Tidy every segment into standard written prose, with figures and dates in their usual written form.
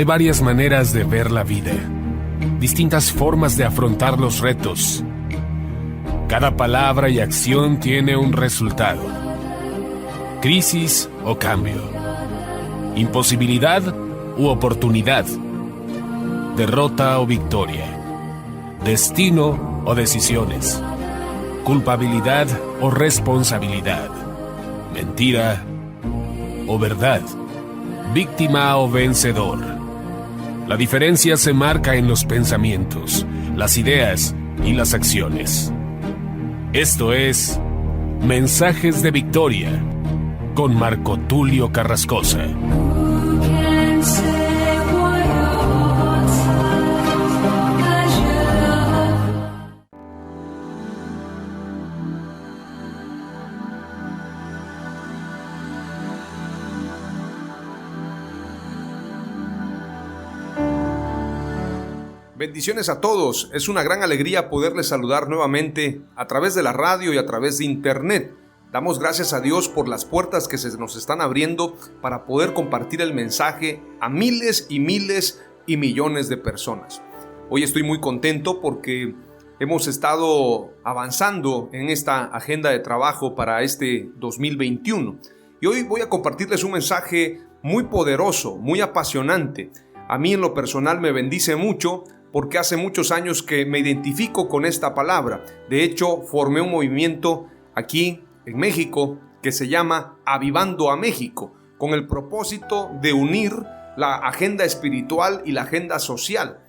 Hay varias maneras de ver la vida, distintas formas de afrontar los retos. Cada palabra y acción tiene un resultado. Crisis o cambio. Imposibilidad u oportunidad. Derrota o victoria. Destino o decisiones. Culpabilidad o responsabilidad. Mentira o verdad. Víctima o vencedor. La diferencia se marca en los pensamientos, las ideas y las acciones. Esto es Mensajes de Victoria con Marco Tulio Carrascosa. Bendiciones a todos, es una gran alegría poderles saludar nuevamente a través de la radio y a través de internet. Damos gracias a Dios por las puertas que se nos están abriendo para poder compartir el mensaje a miles y miles y millones de personas. Hoy estoy muy contento porque hemos estado avanzando en esta agenda de trabajo para este 2021. Y hoy voy a compartirles un mensaje muy poderoso, muy apasionante. A mí en lo personal me bendice mucho porque hace muchos años que me identifico con esta palabra. De hecho, formé un movimiento aquí en México que se llama Avivando a México, con el propósito de unir la agenda espiritual y la agenda social.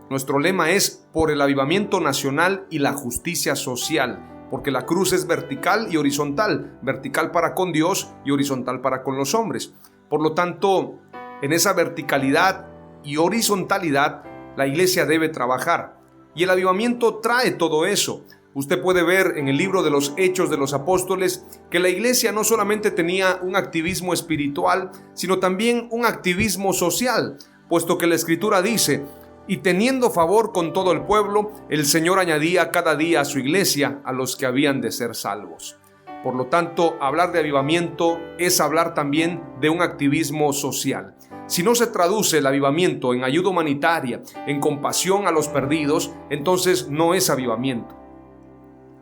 Nuestro lema es por el avivamiento nacional y la justicia social, porque la cruz es vertical y horizontal, vertical para con Dios y horizontal para con los hombres. Por lo tanto, en esa verticalidad y horizontalidad, la iglesia debe trabajar. Y el avivamiento trae todo eso. Usted puede ver en el libro de los Hechos de los Apóstoles que la iglesia no solamente tenía un activismo espiritual, sino también un activismo social, puesto que la Escritura dice: y teniendo favor con todo el pueblo, el Señor añadía cada día a su iglesia a los que habían de ser salvos. Por lo tanto, hablar de avivamiento es hablar también de un activismo social. Si no se traduce el avivamiento en ayuda humanitaria, en compasión a los perdidos, entonces no es avivamiento.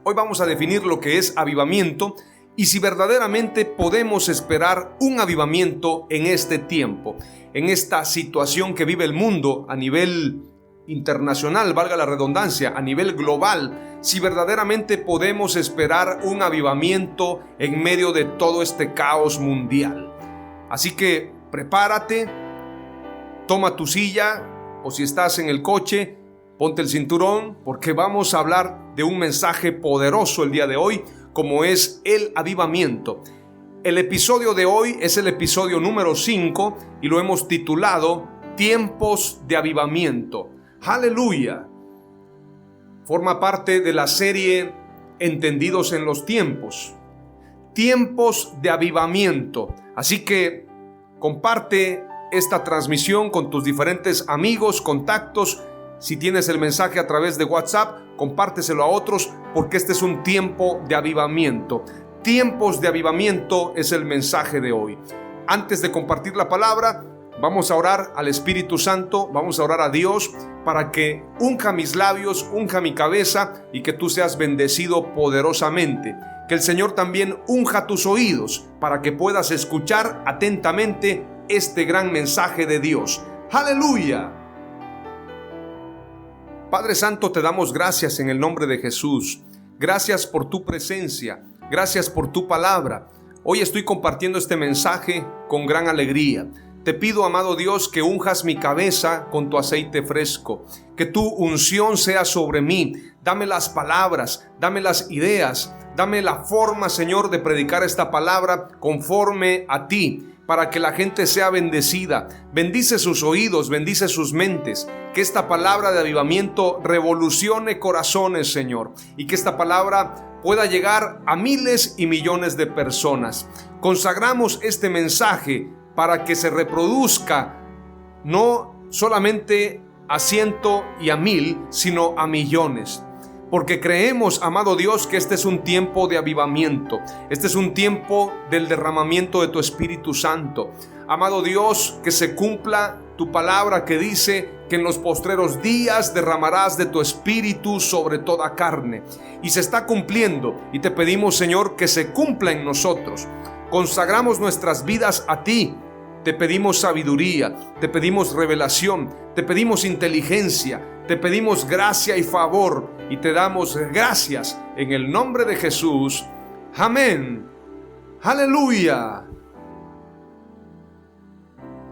Hoy vamos a definir lo que es avivamiento y si verdaderamente podemos esperar un avivamiento en este tiempo, en esta situación que vive el mundo a nivel internacional, valga la redundancia, a nivel global, si verdaderamente podemos esperar un avivamiento en medio de todo este caos mundial. Así que prepárate, toma tu silla o si estás en el coche, ponte el cinturón porque vamos a hablar de un mensaje poderoso el día de hoy, como es el avivamiento. El episodio de hoy es el episodio número 5 y lo hemos titulado Tiempos de Avivamiento. ¡Aleluya! Forma parte de la serie Entendidos en los Tiempos. Tiempos de avivamiento. Así que comparte esta transmisión con tus diferentes amigos, contactos. Si tienes el mensaje a través de WhatsApp, compárteselo a otros porque este es un tiempo de avivamiento. Tiempos de avivamiento es el mensaje de hoy. Antes de compartir la palabra, vamos a orar al Espíritu Santo, vamos a orar a Dios para que unja mis labios, unja mi cabeza y que tú seas bendecido poderosamente. Que el Señor también unja tus oídos para que puedas escuchar atentamente este gran mensaje de Dios. ¡Aleluya! Padre Santo, te damos gracias en el nombre de Jesús. Gracias por tu presencia, gracias por tu palabra. Hoy estoy compartiendo este mensaje con gran alegría. Te pido, amado Dios, que unjas mi cabeza con tu aceite fresco, que tu unción sea sobre mí. Dame las palabras, dame las ideas, dame la forma, Señor, de predicar esta palabra conforme a ti, para que la gente sea bendecida. Bendice sus oídos, bendice sus mentes. Que esta palabra de avivamiento revolucione corazones, Señor, y que esta palabra pueda llegar a miles y millones de personas. Consagramos este mensaje para que se reproduzca no solamente a 100 y a 1000, sino a millones. porque creemos, amado Dios, que este es un tiempo de avivamiento. Este es un tiempo del derramamiento de tu Espíritu Santo. Amado Dios, que se cumpla tu palabra que dice que en los postreros días derramarás de tu Espíritu sobre toda carne. Y se está cumpliendo, y te pedimos, Señor, que se cumpla en nosotros. Consagramos nuestras vidas a ti. Te pedimos sabiduría, te pedimos revelación, te pedimos inteligencia, te pedimos gracia y favor, y te damos gracias en el nombre de Jesús. Amén. Aleluya.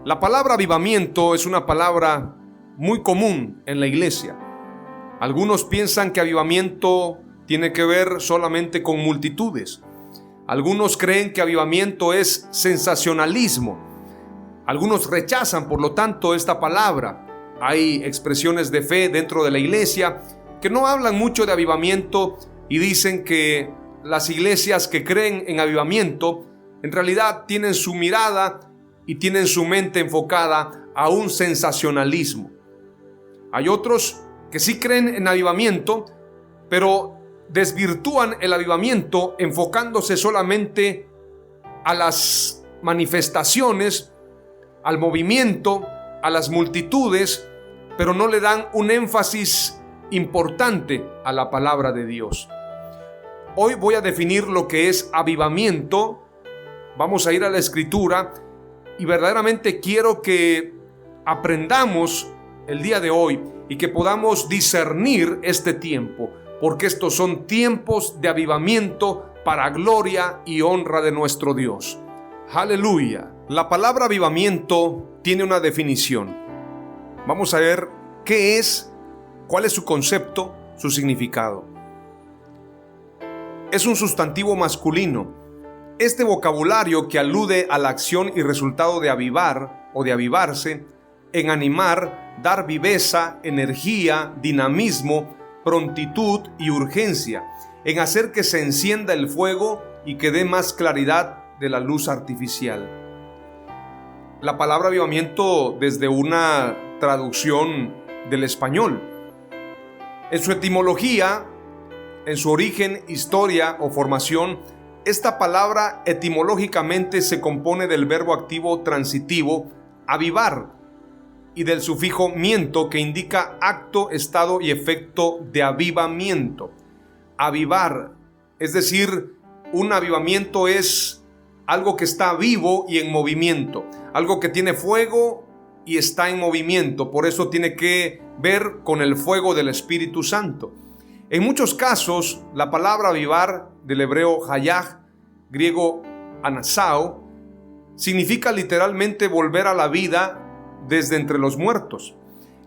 La palabra avivamiento es una palabra muy común en la iglesia. Algunos piensan que avivamiento tiene que ver solamente con multitudes. Algunos creen que avivamiento es sensacionalismo. Algunos rechazan, por lo tanto, esta palabra. Hay expresiones de fe dentro de la iglesia que no hablan mucho de avivamiento y dicen que las iglesias que creen en avivamiento en realidad tienen su mirada y tienen su mente enfocada a un sensacionalismo. Hay otros que sí creen en avivamiento, pero desvirtúan el avivamiento enfocándose solamente a las manifestaciones, al movimiento, a las multitudes, pero no le dan un énfasis importante a la palabra de Dios. Hoy voy a definir lo que es avivamiento. Vamos a ir a la Escritura y verdaderamente quiero que aprendamos el día de hoy y que podamos discernir este tiempo, porque estos son tiempos de avivamiento para gloria y honra de nuestro Dios. Aleluya. La palabra avivamiento tiene una definición. Vamos a ver qué es, cuál es su concepto, su significado. Es un sustantivo masculino. Este vocabulario que alude a la acción y resultado de avivar o de avivarse, en animar, dar viveza, energía, dinamismo, prontitud y urgencia, en hacer que se encienda el fuego y que dé más claridad de la luz artificial. La palabra avivamiento desde una traducción del español. En su etimología, en su origen, historia o formación, esta palabra etimológicamente se compone del verbo activo transitivo avivar y del sufijo miento, que indica acto, estado y efecto de avivamiento. Avivar, es decir, un avivamiento es algo que está vivo y en movimiento, algo que tiene fuego y está en movimiento. Por eso tiene que ver con el fuego del Espíritu Santo. En muchos casos, la palabra avivar, del hebreo hayah, griego anasao, significa literalmente volver a la vida desde entre los muertos.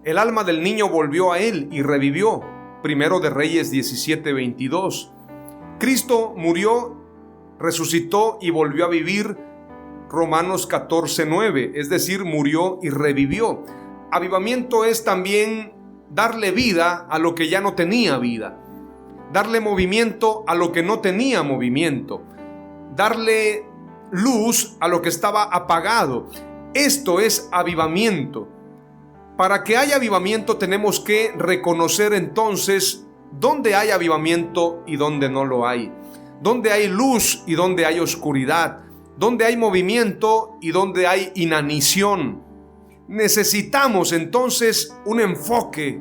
El alma del niño volvió a él y revivió. Primero de Reyes 17:22. Cristo murió, resucitó y volvió a vivir. Romanos 14:9, es decir, murió y revivió. Avivamiento es también darle vida a lo que ya no tenía vida, darle movimiento a lo que no tenía movimiento, darle luz a lo que estaba apagado. Esto es avivamiento. Para que haya avivamiento tenemos que reconocer entonces dónde hay avivamiento y dónde no lo hay, dónde hay luz y dónde hay oscuridad, dónde hay movimiento y dónde hay inanición. Necesitamos entonces un enfoque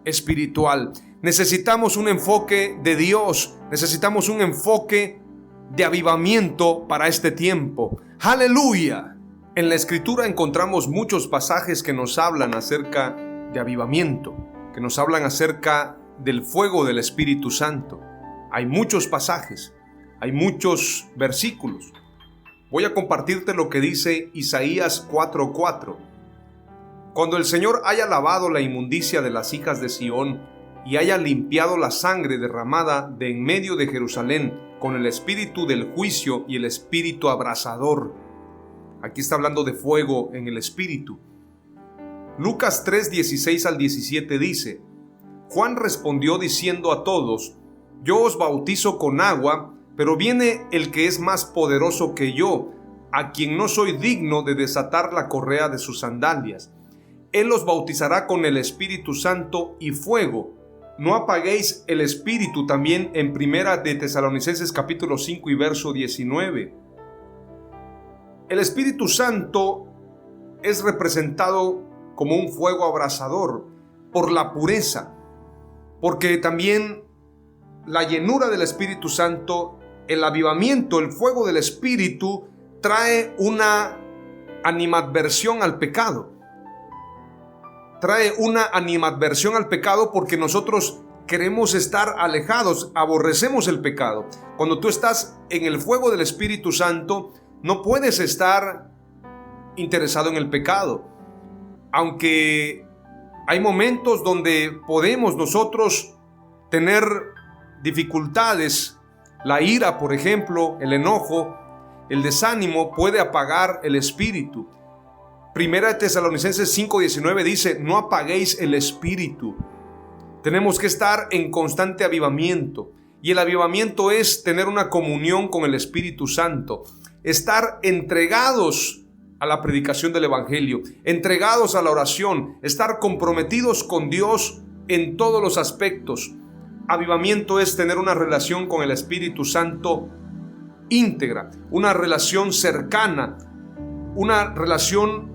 espiritual, necesitamos un enfoque de Dios, necesitamos un enfoque de avivamiento para este tiempo. ¡Aleluya! En la Escritura encontramos muchos pasajes que nos hablan acerca de avivamiento, que nos hablan acerca del fuego del Espíritu Santo. Hay muchos pasajes, hay muchos versículos. Voy a compartirte lo que dice Isaías 4:4. Cuando el Señor haya lavado la inmundicia de las hijas de Sión y haya limpiado la sangre derramada de en medio de Jerusalén con el espíritu del juicio y el espíritu abrasador. Aquí está hablando de fuego en el espíritu. Lucas 3:16 al 17 dice: Juan respondió diciendo a todos: Yo os bautizo con agua, pero viene el que es más poderoso que yo, a quien no soy digno de desatar la correa de sus sandalias. Él los bautizará con el Espíritu Santo y fuego. no apaguéis el espíritu, también en Primera de Tesalonicenses capítulo 5 y verso 19. El Espíritu Santo es representado como un fuego abrasador por la pureza, porque también la llenura del Espíritu Santo, el avivamiento, el fuego del Espíritu trae una animadversión al pecado. Trae una animadversión al pecado porque nosotros queremos estar alejados, aborrecemos el pecado. Cuando tú estás en el fuego del Espíritu Santo, no puedes estar interesado en el pecado. Aunque hay momentos donde podemos nosotros tener dificultades, la ira, por ejemplo, el enojo, el desánimo puede apagar el espíritu. Primera de Tesalonicenses 5:19 dice: no apaguéis el espíritu. Tenemos que estar en constante avivamiento, y el avivamiento es tener una comunión con el Espíritu Santo, estar entregados a la predicación del Evangelio, entregados a la oración, estar comprometidos con Dios en todos los aspectos. Avivamiento es tener una relación con el Espíritu Santo íntegra, una relación cercana, una relación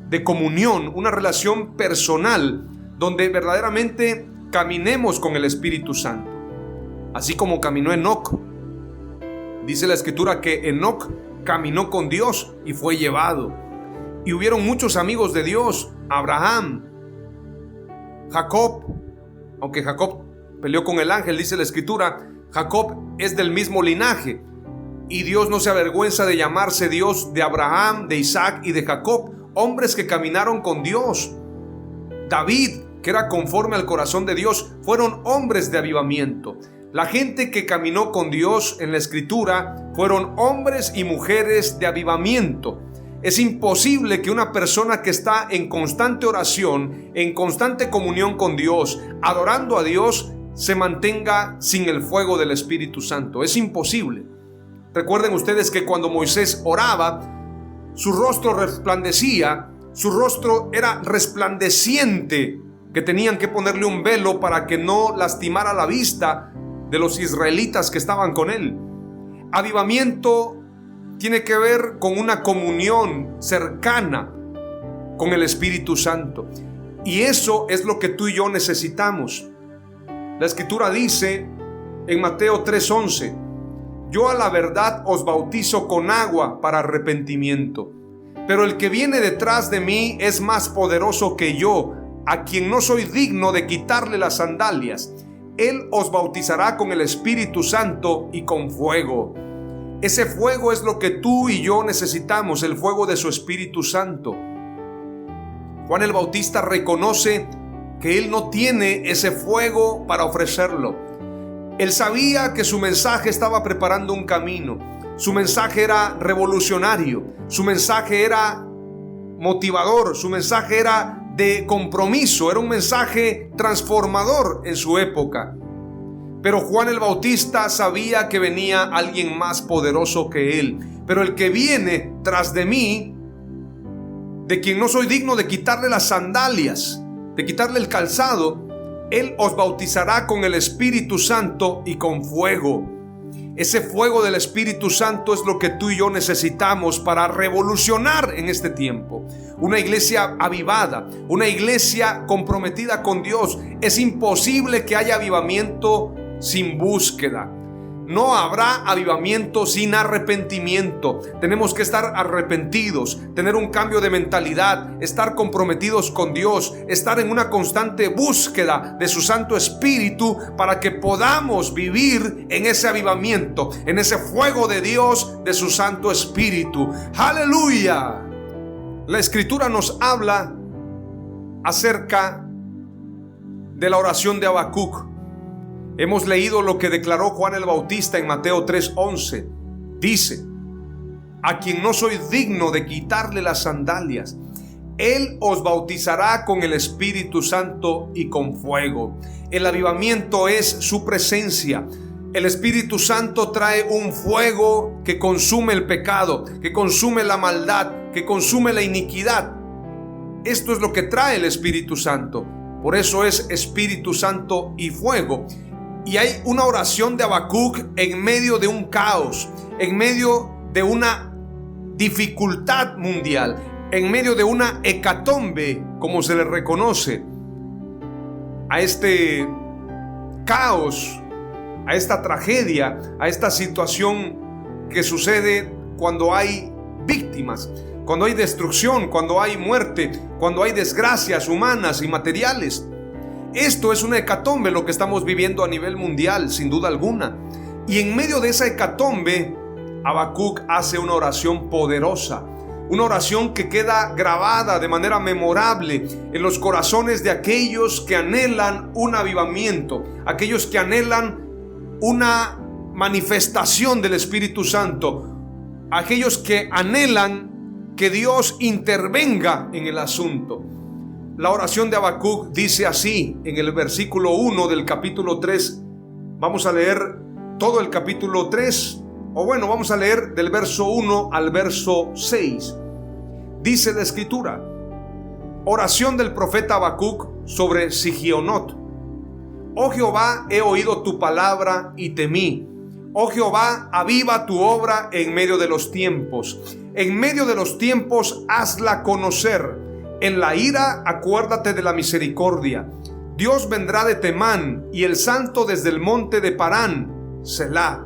de comunión, una relación personal, donde verdaderamente caminemos con el Espíritu Santo, así como caminó Enoc. Dice la Escritura que Enoc caminó con Dios y fue llevado. Y hubieron muchos amigos de Dios: Abraham, Jacob. Aunque Jacob peleó con el ángel, dice la Escritura, Jacob es del mismo linaje, y Dios no se avergüenza de llamarse Dios de Abraham, de Isaac y de Jacob, hombres que caminaron con Dios. David, que era conforme al corazón de Dios, fueron hombres de avivamiento. La gente que caminó con Dios en la Escritura fueron hombres y mujeres de avivamiento. Es imposible que una persona que está en constante oración, en constante comunión con Dios, adorando a Dios, se mantenga sin el fuego del Espíritu Santo. Es imposible. Recuerden ustedes que cuando Moisés oraba, su rostro resplandecía, su rostro era resplandeciente, que tenían que ponerle un velo para que no lastimara la vista de los israelitas que estaban con él. Avivamiento tiene que ver con una comunión cercana con el Espíritu Santo, y eso es lo que tú y yo necesitamos. La Escritura dice en Mateo 3:11: yo a la verdad os bautizo con agua para arrepentimiento, pero el que viene detrás de mí es más poderoso que yo, a quien no soy digno de quitarle las sandalias. Él os bautizará con el Espíritu Santo y con fuego. Ese fuego es lo que tú y yo necesitamos, el fuego de su Espíritu Santo. Juan el Bautista reconoce que él no tiene ese fuego para ofrecerlo. Él sabía que su mensaje estaba preparando un camino. Su mensaje era revolucionario, su mensaje era motivador, su mensaje era de compromiso, era un mensaje transformador en su época. Pero Juan el Bautista sabía que venía alguien más poderoso que él. Pero el que viene tras de mí, de quien no soy digno de quitarle las sandalias, de quitarle el calzado, él os bautizará con el Espíritu Santo y con fuego. Ese fuego del Espíritu Santo es lo que tú y yo necesitamos para revolucionar en este tiempo. Una iglesia avivada, una iglesia comprometida con Dios. Es imposible que haya avivamiento sin búsqueda. No habrá avivamiento sin arrepentimiento. Tenemos que estar arrepentidos, tener un cambio de mentalidad, estar comprometidos con Dios, estar en una constante búsqueda de su Santo Espíritu para que podamos vivir en ese avivamiento, en ese fuego de Dios, de su Santo Espíritu. ¡Aleluya! La Escritura nos habla acerca de la oración de Habacuc. Hemos leído lo que declaró Juan el Bautista en Mateo 3:11. Dice: a quien no soy digno de quitarle las sandalias, Él os bautizará con el Espíritu Santo y con fuego. El avivamiento es su presencia. El Espíritu Santo trae un fuego que consume el pecado, que consume la maldad, que consume la iniquidad. Esto es lo que trae el Espíritu Santo. Por eso es Espíritu Santo y fuego. Y hay una oración de Habacuc en medio de un caos, en medio de una dificultad mundial, en medio de una hecatombe, como se le reconoce a este caos, a esta tragedia, a esta situación que sucede cuando hay víctimas, cuando hay destrucción, cuando hay muerte, cuando hay desgracias humanas y materiales. Esto es una hecatombe lo que estamos viviendo a nivel mundial, sin duda alguna. Y en medio de esa hecatombe, Habacuc hace una oración poderosa, una oración que queda grabada de manera memorable en los corazones de aquellos que anhelan un avivamiento, aquellos que anhelan una manifestación del Espíritu Santo, aquellos que anhelan que Dios intervenga en el asunto. La oración de Habacuc dice así en el versículo 1 del capítulo 3. Vamos a leer todo el capítulo 3, o bueno, vamos a leer del verso 1 al verso 6. Dice la escritura: oración del profeta Habacuc sobre Sigionot. Oh Jehová, he oído tu palabra y temí. Oh Jehová, aviva tu obra en medio de los tiempos. En medio de los tiempos hazla conocer. En la ira acuérdate de la misericordia. Dios vendrá de Temán y el santo desde el monte de Parán. Selah.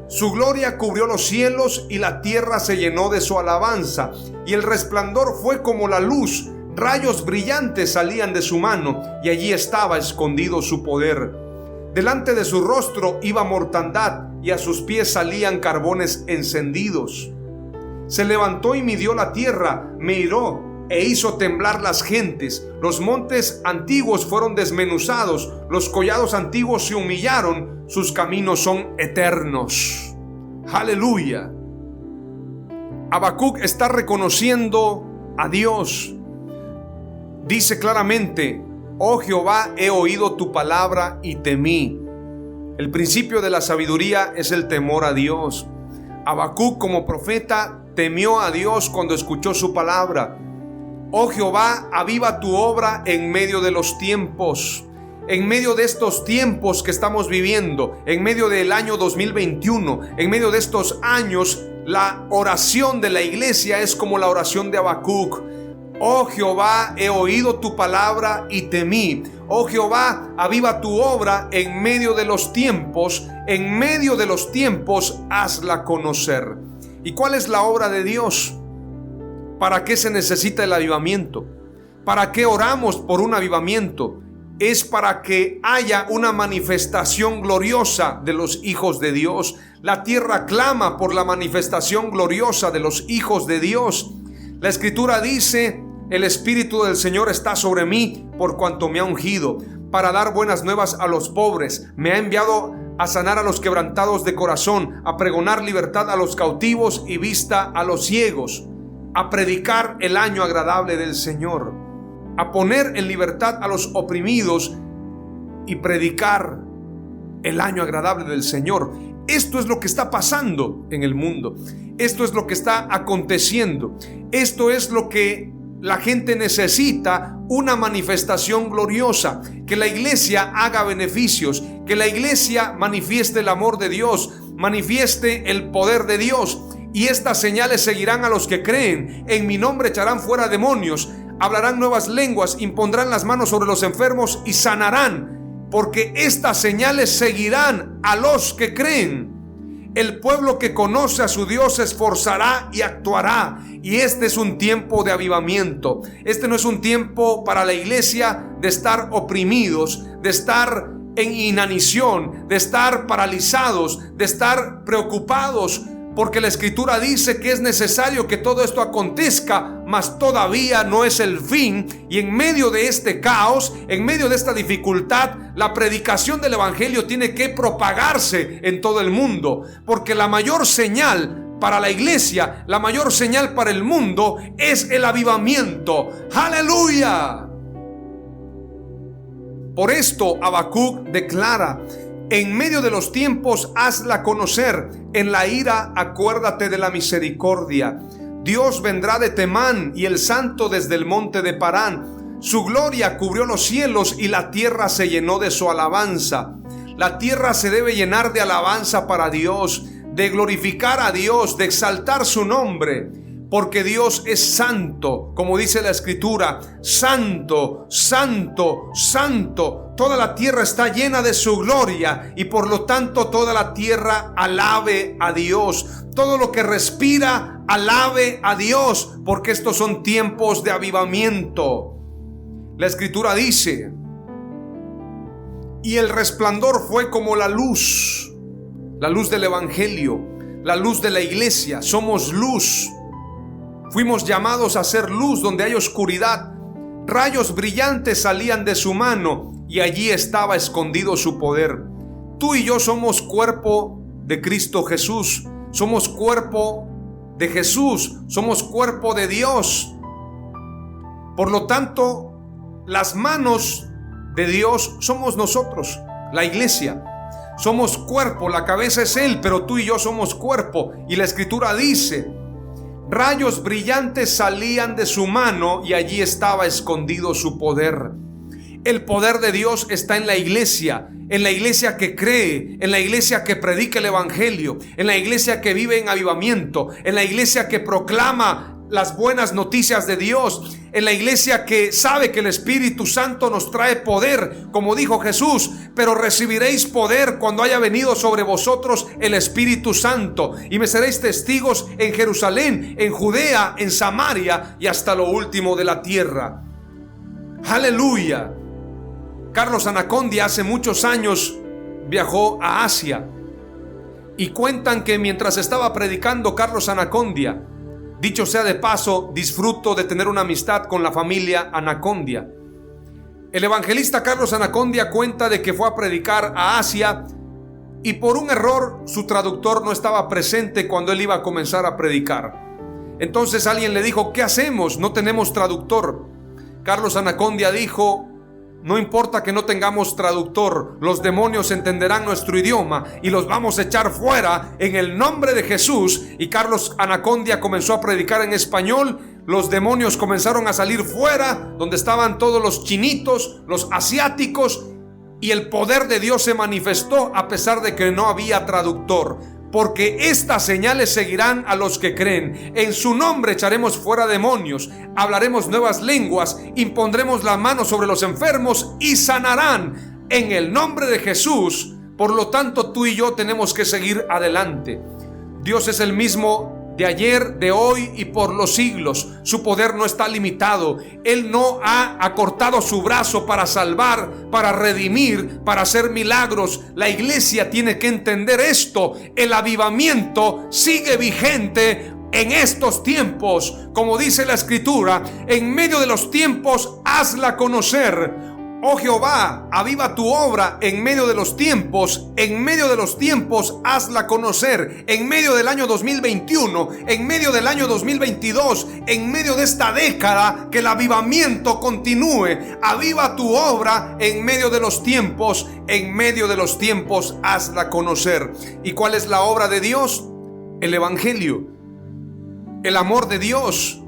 Su gloria cubrió los cielos y la tierra se llenó de su alabanza. Y el resplandor fue como la luz. Rayos brillantes salían de su mano y allí estaba escondido su poder. Delante de su rostro iba mortandad y a sus pies salían carbones encendidos. Se levantó y midió la tierra, me hirió e hizo temblar las gentes. Los montes antiguos fueron desmenuzados, los collados antiguos se humillaron, sus caminos son eternos. Aleluya. Habacuc está reconociendo a Dios. Dice claramente: oh Jehová, he oído tu palabra y temí. El principio de la sabiduría es el temor a Dios. Habacuc, como profeta, temió a Dios cuando escuchó su palabra. Oh Jehová, aviva tu obra en medio de los tiempos. En medio de estos tiempos que estamos viviendo, en medio del año 2021, en medio de estos años, la oración de la iglesia es como la oración de Habacuc. Oh Jehová, he oído tu palabra y temí. Oh Jehová, aviva tu obra en medio de los tiempos. En medio de los tiempos, hazla conocer. ¿Y cuál es la obra de Dios? ¿Para qué se necesita el avivamiento? ¿Para qué oramos por un avivamiento? Es para que haya una manifestación gloriosa de los hijos de Dios. La tierra clama por la manifestación gloriosa de los hijos de Dios. La escritura dice: el Espíritu del Señor está sobre mí, por cuanto me ha ungido, para dar buenas nuevas a los pobres. Me ha enviado a sanar a los quebrantados de corazón, a pregonar libertad a los cautivos y vista a los ciegos, a predicar el año agradable del Señor, a poner en libertad a los oprimidos y predicar el año agradable del Señor. Esto es lo que está pasando en el mundo. Esto es lo que está aconteciendo. Esto es lo que la gente necesita, una manifestación gloriosa, que la iglesia haga beneficios, que la iglesia manifieste el amor de Dios, manifieste el poder de Dios. Y estas señales seguirán a los que creen. En mi nombre echarán fuera demonios, hablarán nuevas lenguas, impondrán las manos sobre los enfermos y sanarán, porque estas señales seguirán a los que creen. El pueblo que conoce a su Dios se esforzará y actuará. Y este es un tiempo de avivamiento. Este no es un tiempo para la iglesia de estar oprimidos, de estar en inanición, de estar paralizados, de estar preocupados, porque la escritura dice que es necesario que todo esto acontezca, mas todavía no es el fin. Y en medio de este caos, en medio de esta dificultad, la predicación del evangelio tiene que propagarse en todo el mundo, porque la mayor señal para la iglesia, la mayor señal para el mundo es el avivamiento. ¡Aleluya! Por esto Habacuc declara: en medio de los tiempos hazla conocer, en la ira acuérdate de la misericordia. Dios vendrá de Temán y el santo desde el monte de Parán. Su gloria cubrió los cielos y la tierra se llenó de su alabanza. La tierra se debe llenar de alabanza para Dios, de glorificar a Dios, de exaltar su nombre, porque Dios es santo, como dice la Escritura, santo, santo, santo. Toda la tierra está llena de su gloria y por lo tanto toda la tierra alabe a Dios. Todo lo que respira alabe a Dios, porque estos son tiempos de avivamiento. La Escritura dice: y el resplandor fue como la luz del Evangelio, la luz de la iglesia. Somos luz. Fuimos llamados a ser luz donde hay oscuridad. Rayos brillantes salían de su mano y allí estaba escondido su poder. Tú y yo somos cuerpo de Cristo Jesús. Somos cuerpo de Jesús. Somos cuerpo de Dios. Por lo tanto, las manos de Dios somos nosotros, la iglesia. Somos cuerpo, la cabeza es Él, pero tú y yo somos cuerpo. Y la Escritura dice: rayos brillantes salían de su mano y allí estaba escondido su poder. El poder de Dios está en la iglesia que cree, en la iglesia que predica el Evangelio, en la iglesia que vive en avivamiento, en la iglesia que proclama las buenas noticias de Dios, en la iglesia que sabe que el Espíritu Santo nos trae poder, como dijo Jesús: pero recibiréis poder cuando haya venido sobre vosotros el Espíritu Santo, y me seréis testigos en Jerusalén, en Judea, en Samaria y hasta lo último de la tierra. Aleluya. Carlos Anacondia hace muchos años viajó a Asia y cuentan que mientras estaba predicando Carlos Anacondia, dicho sea de paso, disfruto de tener una amistad con la familia Anacondia. El evangelista Carlos Anacondia cuenta de que fue a predicar a Asia y por un error su traductor no estaba presente cuando él iba a comenzar a predicar. Entonces alguien le dijo: ¿qué hacemos? No tenemos traductor. Carlos Anacondia dijo: no importa que no tengamos traductor, los demonios entenderán nuestro idioma y los vamos a echar fuera en el nombre de Jesús. Y Carlos Anacondia comenzó a predicar en español. Los demonios comenzaron a salir fuera, donde estaban todos los chinitos, los asiáticos, y el poder de Dios se manifestó a pesar de que no había traductor. Porque estas señales seguirán a los que creen. En su nombre echaremos fuera demonios, hablaremos nuevas lenguas, impondremos la mano sobre los enfermos y sanarán en el nombre de Jesús. Por lo tanto, tú y yo tenemos que seguir adelante. Dios es el mismo de ayer, de hoy y por los siglos. Su poder no está limitado. Él no ha acortado su brazo para salvar, para redimir, para hacer milagros. La iglesia tiene que entender esto. El avivamiento sigue vigente en estos tiempos. Como dice la Escritura: en medio de los tiempos hazla conocer. Oh Jehová, aviva tu obra en medio de los tiempos. En medio de los tiempos hazla conocer. En medio del año 2021, en medio del año 2022, en medio de esta década, que el avivamiento continúe. Aviva tu obra en medio de los tiempos. En medio de los tiempos hazla conocer. ¿Y cuál es la obra de Dios? El Evangelio, el amor de Dios,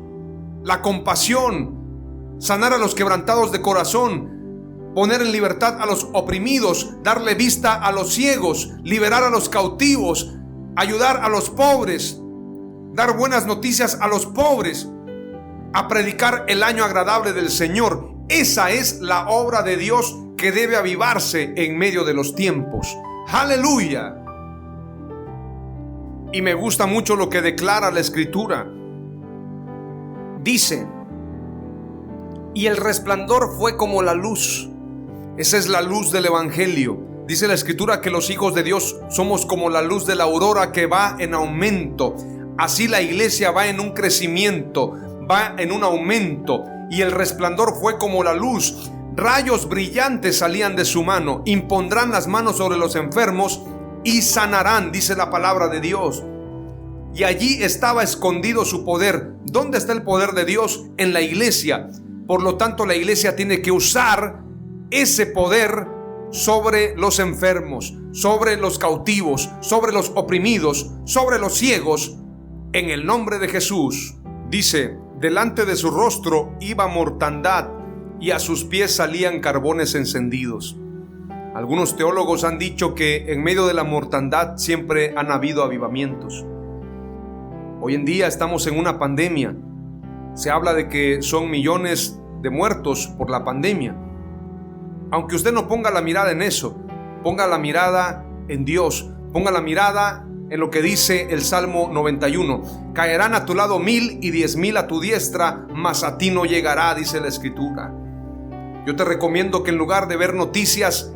la compasión, sanar a los quebrantados de corazón, poner en libertad a los oprimidos, darle vista a los ciegos, liberar a los cautivos, ayudar a los pobres, dar buenas noticias a los pobres, a predicar el año agradable del Señor. Esa es la obra de Dios que debe avivarse en medio de los tiempos. ¡Aleluya! Y me gusta mucho lo que declara la Escritura. Dice: y el resplandor fue como la luz. Esa es la luz del Evangelio. Dice la Escritura que los hijos de Dios somos como la luz de la aurora que va en aumento. Así la iglesia va en un crecimiento, va en un aumento. Y el resplandor fue como la luz. Rayos brillantes salían de su mano. Impondrán las manos sobre los enfermos y sanarán, dice la palabra de Dios. Y allí estaba escondido su poder. ¿Dónde está el poder de Dios? En la iglesia. Por lo tanto, la iglesia tiene que usar ese poder sobre los enfermos, sobre los cautivos, sobre los oprimidos, sobre los ciegos, en el nombre de Jesús. Dice: delante de su rostro iba mortandad y a sus pies salían carbones encendidos. Algunos teólogos han dicho que en medio de la mortandad siempre han habido avivamientos. Hoy en día estamos en una pandemia. Se habla de que son millones de muertos por la pandemia. Aunque usted no ponga la mirada en eso, ponga la mirada en Dios, ponga la mirada en lo que dice el Salmo 91. Caerán a tu lado 1000 y 10,000 a tu diestra, mas a ti no llegará, dice la Escritura. Yo te recomiendo que en lugar de ver noticias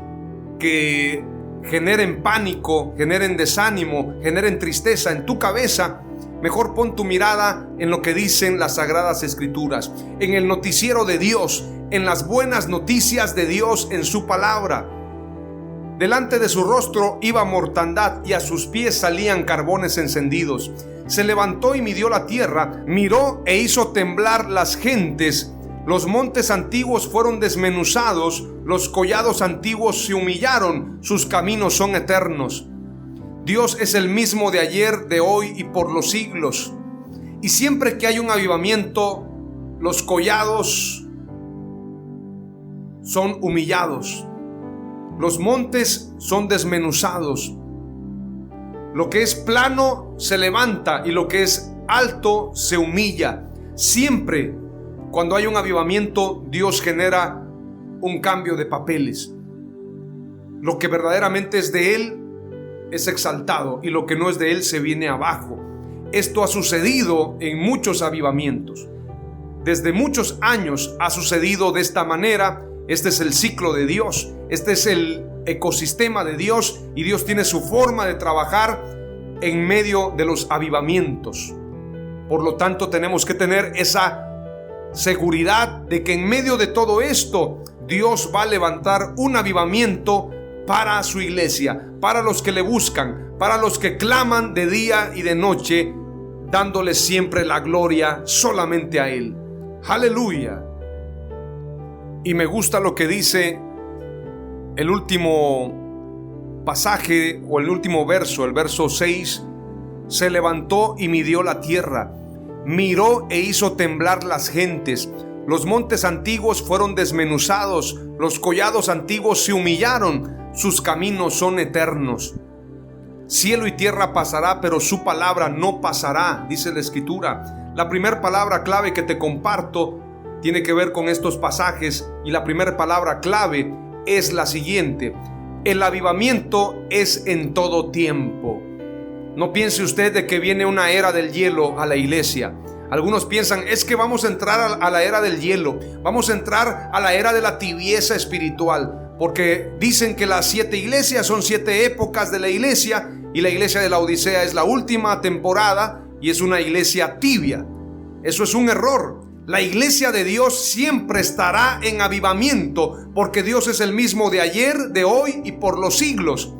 que generen pánico, generen desánimo, generen tristeza en tu cabeza, mejor pon tu mirada en lo que dicen las Sagradas Escrituras, en el noticiero de Dios, en las buenas noticias de Dios en su palabra. Delante de su rostro iba mortandad y a sus pies salían carbones encendidos. Se levantó y midió la tierra, miró e hizo temblar las gentes. Los montes antiguos fueron desmenuzados, los collados antiguos se humillaron, sus caminos son eternos. Dios es el mismo de ayer, de hoy y por los siglos. Y siempre que hay un avivamiento, los collados son humillados, los montes son desmenuzados. Lo que es plano se levanta y lo que es alto se humilla. Siempre cuando hay un avivamiento, Dios genera un cambio de papeles. Lo que verdaderamente es de Él es exaltado y lo que no es de Él se viene abajo. Esto ha sucedido en muchos avivamientos. Desde muchos años ha sucedido de esta manera. Este es el ciclo de Dios. Este es el ecosistema de Dios y Dios tiene su forma de trabajar en medio de los avivamientos. Por lo tanto, tenemos que tener esa seguridad de que en medio de todo esto Dios va a levantar un avivamiento para su iglesia, para los que le buscan, para los que claman de día y de noche, dándole siempre la gloria solamente a Él. Aleluya. Y me gusta lo que dice el último pasaje o el último verso, el verso 6. Se levantó y midió la tierra, miró e hizo temblar las gentes. Los montes antiguos fueron desmenuzados, los collados antiguos se humillaron, sus caminos son eternos. Cielo y tierra pasará, pero su palabra no pasará, dice la Escritura. La primera palabra clave que te comparto tiene que ver con estos pasajes, y la primera palabra clave es la siguiente: el avivamiento es en todo tiempo. No piense usted de que viene una era del hielo a la iglesia. Algunos piensan, es que vamos a entrar a la era del hielo, vamos a entrar a la era de la tibieza espiritual, porque dicen que las 7 iglesias son 7 épocas de la iglesia, y la iglesia de la Odisea es la última temporada y es una iglesia tibia. Eso es un error. La iglesia de Dios siempre estará en avivamiento, porque Dios es el mismo de ayer, de hoy y por los siglos.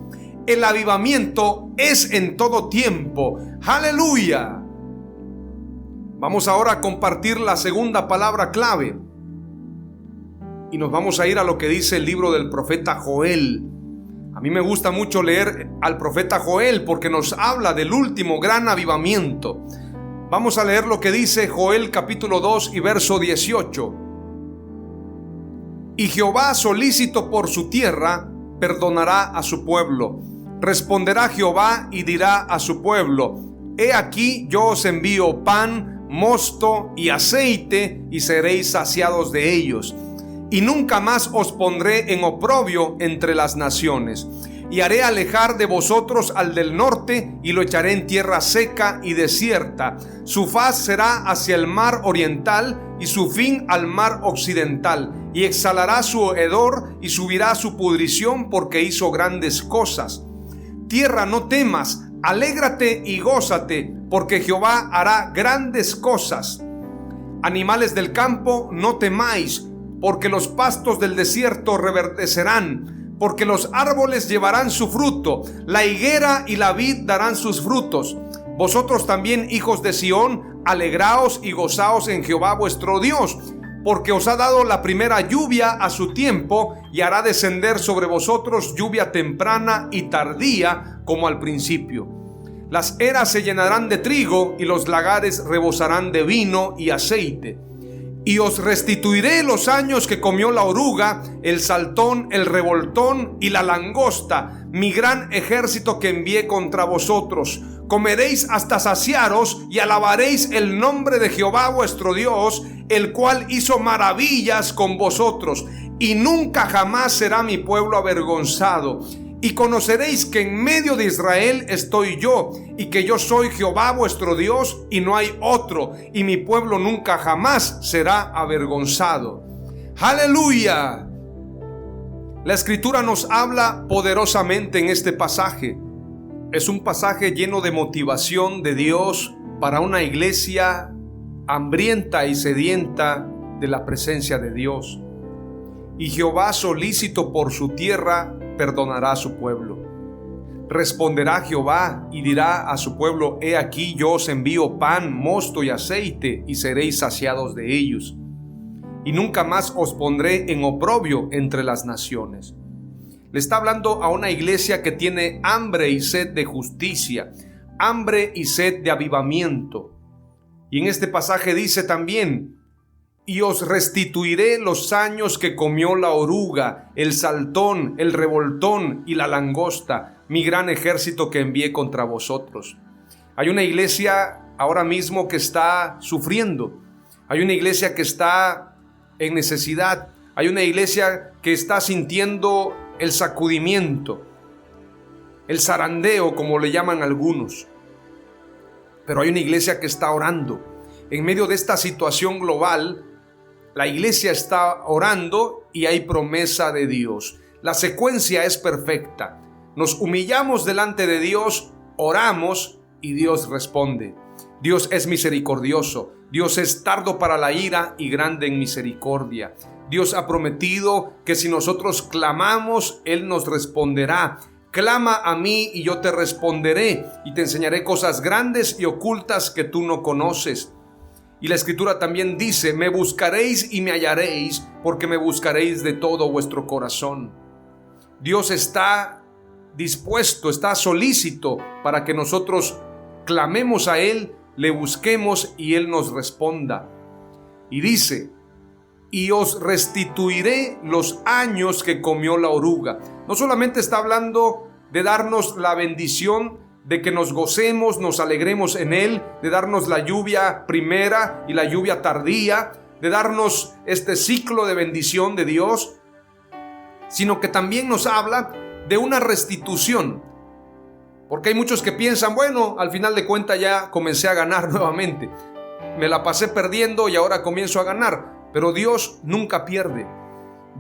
El avivamiento es en todo tiempo. ¡Aleluya! Vamos ahora a compartir la segunda palabra clave. Y nos vamos a ir a lo que dice el libro del profeta Joel. A mí me gusta mucho leer al profeta Joel porque nos habla del último gran avivamiento. Vamos a leer lo que dice Joel capítulo 2 y verso 18. Y Jehová, solícito por su tierra, perdonará a su pueblo. Responderá Jehová y dirá a su pueblo: He aquí yo os envío pan, mosto y aceite, y seréis saciados de ellos. Y nunca más os pondré en oprobio entre las naciones. Y haré alejar de vosotros al del norte, y lo echaré en tierra seca y desierta. Su faz será hacia el mar oriental, y su fin al mar occidental. Y exhalará su hedor, y subirá su pudrición, porque hizo grandes cosas. Tierra, no temas, alégrate y gózate, porque Jehová hará grandes cosas. Animales del campo, no temáis, porque los pastos del desierto reverdecerán, porque los árboles llevarán su fruto, la higuera y la vid darán sus frutos. Vosotros también, hijos de Sión, alegraos y gozaos en Jehová vuestro Dios, porque os ha dado la primera lluvia a su tiempo, y hará descender sobre vosotros lluvia temprana y tardía como al principio. Las eras se llenarán de trigo, y los lagares rebosarán de vino y aceite. Y os restituiré los años que comió la oruga, el saltón, el revoltón y la langosta, mi gran ejército que envié contra vosotros. Comeréis hasta saciaros y alabaréis el nombre de Jehová vuestro Dios, el cual hizo maravillas con vosotros. Y nunca jamás será mi pueblo avergonzado. Y conoceréis que en medio de Israel estoy yo, y que yo soy Jehová vuestro Dios, y no hay otro, y mi pueblo nunca jamás será avergonzado. ¡Aleluya! La Escritura nos habla poderosamente en este pasaje. Es un pasaje lleno de motivación de Dios para una iglesia hambrienta y sedienta de la presencia de Dios. Y Jehová, solícito por su tierra, perdonará a su pueblo. Responderá Jehová y dirá a su pueblo: he aquí yo os envío pan, mosto y aceite, y seréis saciados de ellos. Y nunca más os pondré en oprobio entre las naciones. Le está hablando a una iglesia que tiene hambre y sed de justicia, hambre y sed de avivamiento. Y en este pasaje dice también: y os restituiré los años que comió la oruga, el saltón, el revoltón y la langosta, mi gran ejército que envié contra vosotros. Hay una iglesia ahora mismo que está sufriendo. Hay una iglesia que está en necesidad. Hay una iglesia que está sintiendo el sacudimiento, el zarandeo, como le llaman algunos. Pero hay una iglesia que está orando. En medio de esta situación global, la iglesia está orando y hay promesa de Dios. La secuencia es perfecta. Nos humillamos delante de Dios, oramos y Dios responde. Dios es misericordioso. Dios es tardo para la ira y grande en misericordia. Dios ha prometido que si nosotros clamamos, Él nos responderá. Clama a mí y yo te responderé y te enseñaré cosas grandes y ocultas que tú no conoces. Y la Escritura también dice: me buscaréis y me hallaréis, porque me buscaréis de todo vuestro corazón. Dios está dispuesto, está solícito para que nosotros clamemos a Él, le busquemos y Él nos responda. Y dice: y os restituiré los años que comió la oruga. No solamente está hablando de darnos la bendición de que nos gocemos, nos alegremos en Él, de darnos la lluvia primera y la lluvia tardía, de darnos este ciclo de bendición de Dios, sino que también nos habla de una restitución. Porque hay muchos que piensan: bueno, al final de cuentas ya comencé a ganar nuevamente, me la pasé perdiendo y ahora comienzo a ganar. Pero Dios nunca pierde,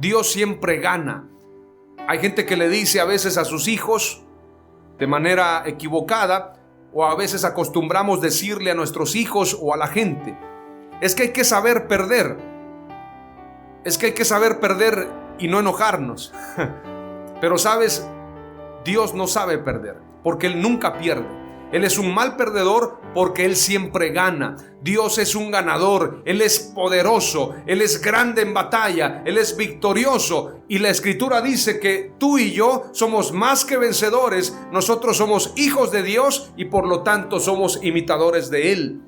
Dios siempre gana. Hay gente que le dice a veces a sus hijos, de manera equivocada, o a veces acostumbramos decirle a nuestros hijos o a la gente: es que hay que saber perder, es que hay que saber perder y no enojarnos. Pero sabes, Dios no sabe perder, porque Él nunca pierde. Él es un mal perdedor porque Él siempre gana. Dios es un ganador, Él es poderoso, Él es grande en batalla, Él es victorioso. Y la Escritura dice que tú y yo somos más que vencedores. Nosotros somos hijos de Dios y por lo tanto somos imitadores de Él.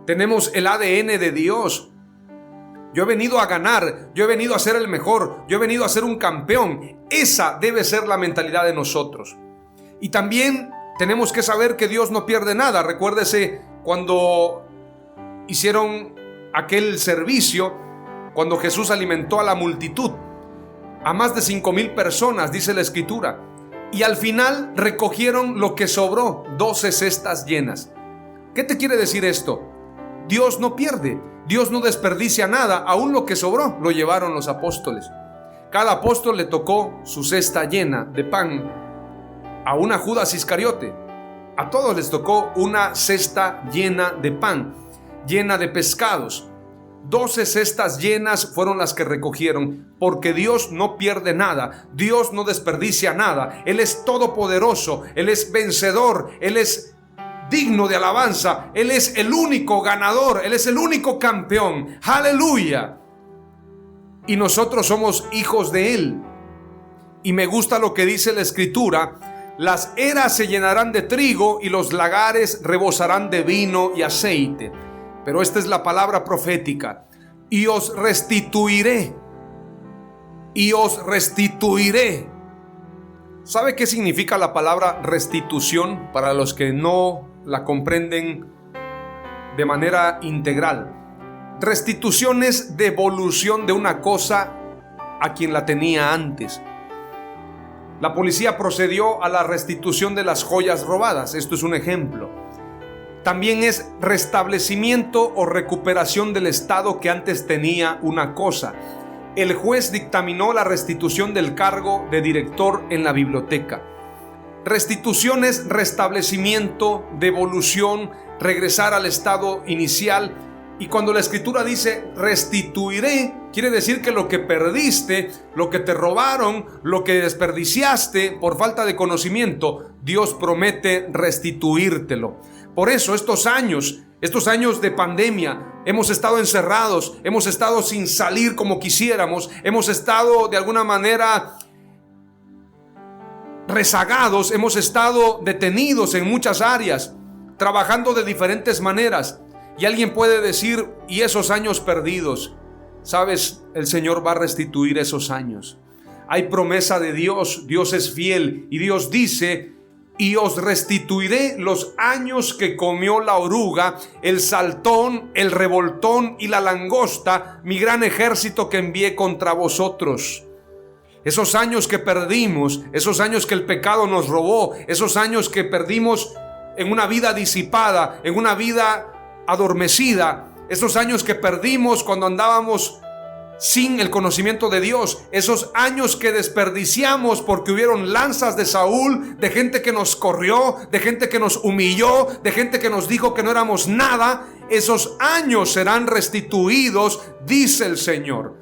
Tenemos el ADN de Dios. Yo he venido a ganar, yo he venido a ser el mejor, yo he venido a ser un campeón. Esa debe ser la mentalidad de nosotros. Y también tenemos que saber que Dios no pierde nada. Recuérdese cuando hicieron aquel servicio, cuando Jesús alimentó a la multitud, a más de 5,000 personas, dice la Escritura. Y al final recogieron lo que sobró, 12 cestas llenas. ¿Qué te quiere decir esto? Dios no pierde, Dios no desperdicia nada. Aún lo que sobró lo llevaron los apóstoles. Cada apóstol le tocó su cesta llena de pan. A una Judas Iscariote, a todos les tocó una cesta llena de pan, llena de pescados. 12 cestas llenas fueron las que recogieron, porque Dios no pierde nada, Dios no desperdicia nada. Él es todopoderoso, Él es vencedor, Él es digno de alabanza, Él es el único ganador, Él es el único campeón. ¡Aleluya! Y nosotros somos hijos de Él. Y me gusta lo que dice la Escritura: las eras se llenarán de trigo y los lagares rebosarán de vino y aceite. Pero esta es la palabra profética. y os restituiré. Y os restituiré. ¿Sabe qué significa la palabra restitución para los que no la comprenden de manera integral? Restitución es devolución de una cosa a quien la tenía antes. La policía procedió a la restitución de las joyas robadas. Esto es un ejemplo. También es restablecimiento o recuperación del estado que antes tenía una cosa. El juez dictaminó la restitución del cargo de director en la biblioteca. Restitución es restablecimiento, devolución, regresar al estado inicial. Y cuando la escritura dice restituiré, quiere decir que lo que perdiste, lo que te robaron, lo que desperdiciaste por falta de conocimiento, Dios promete restituírtelo. Por eso estos años de pandemia, hemos estado encerrados, hemos estado sin salir como quisiéramos, hemos estado de alguna manera rezagados, hemos estado detenidos en muchas áreas, trabajando de diferentes maneras. Y alguien puede decir, ¿y esos años perdidos? Sabes, el Señor va a restituir esos años. Hay promesa de Dios, Dios es fiel y Dios dice: y os restituiré los años que comió la oruga, el saltón, el revoltón y la langosta, mi gran ejército que envié contra vosotros. Esos años que perdimos, esos años que el pecado nos robó, esos años que perdimos en una vida disipada, en una vida adormecida, esos años que perdimos cuando andábamos sin el conocimiento de Dios, esos años que desperdiciamos porque hubieron lanzas de Saúl, de gente que nos corrió, de gente que nos humilló, de gente que nos dijo que no éramos nada, esos años serán restituidos, dice el Señor.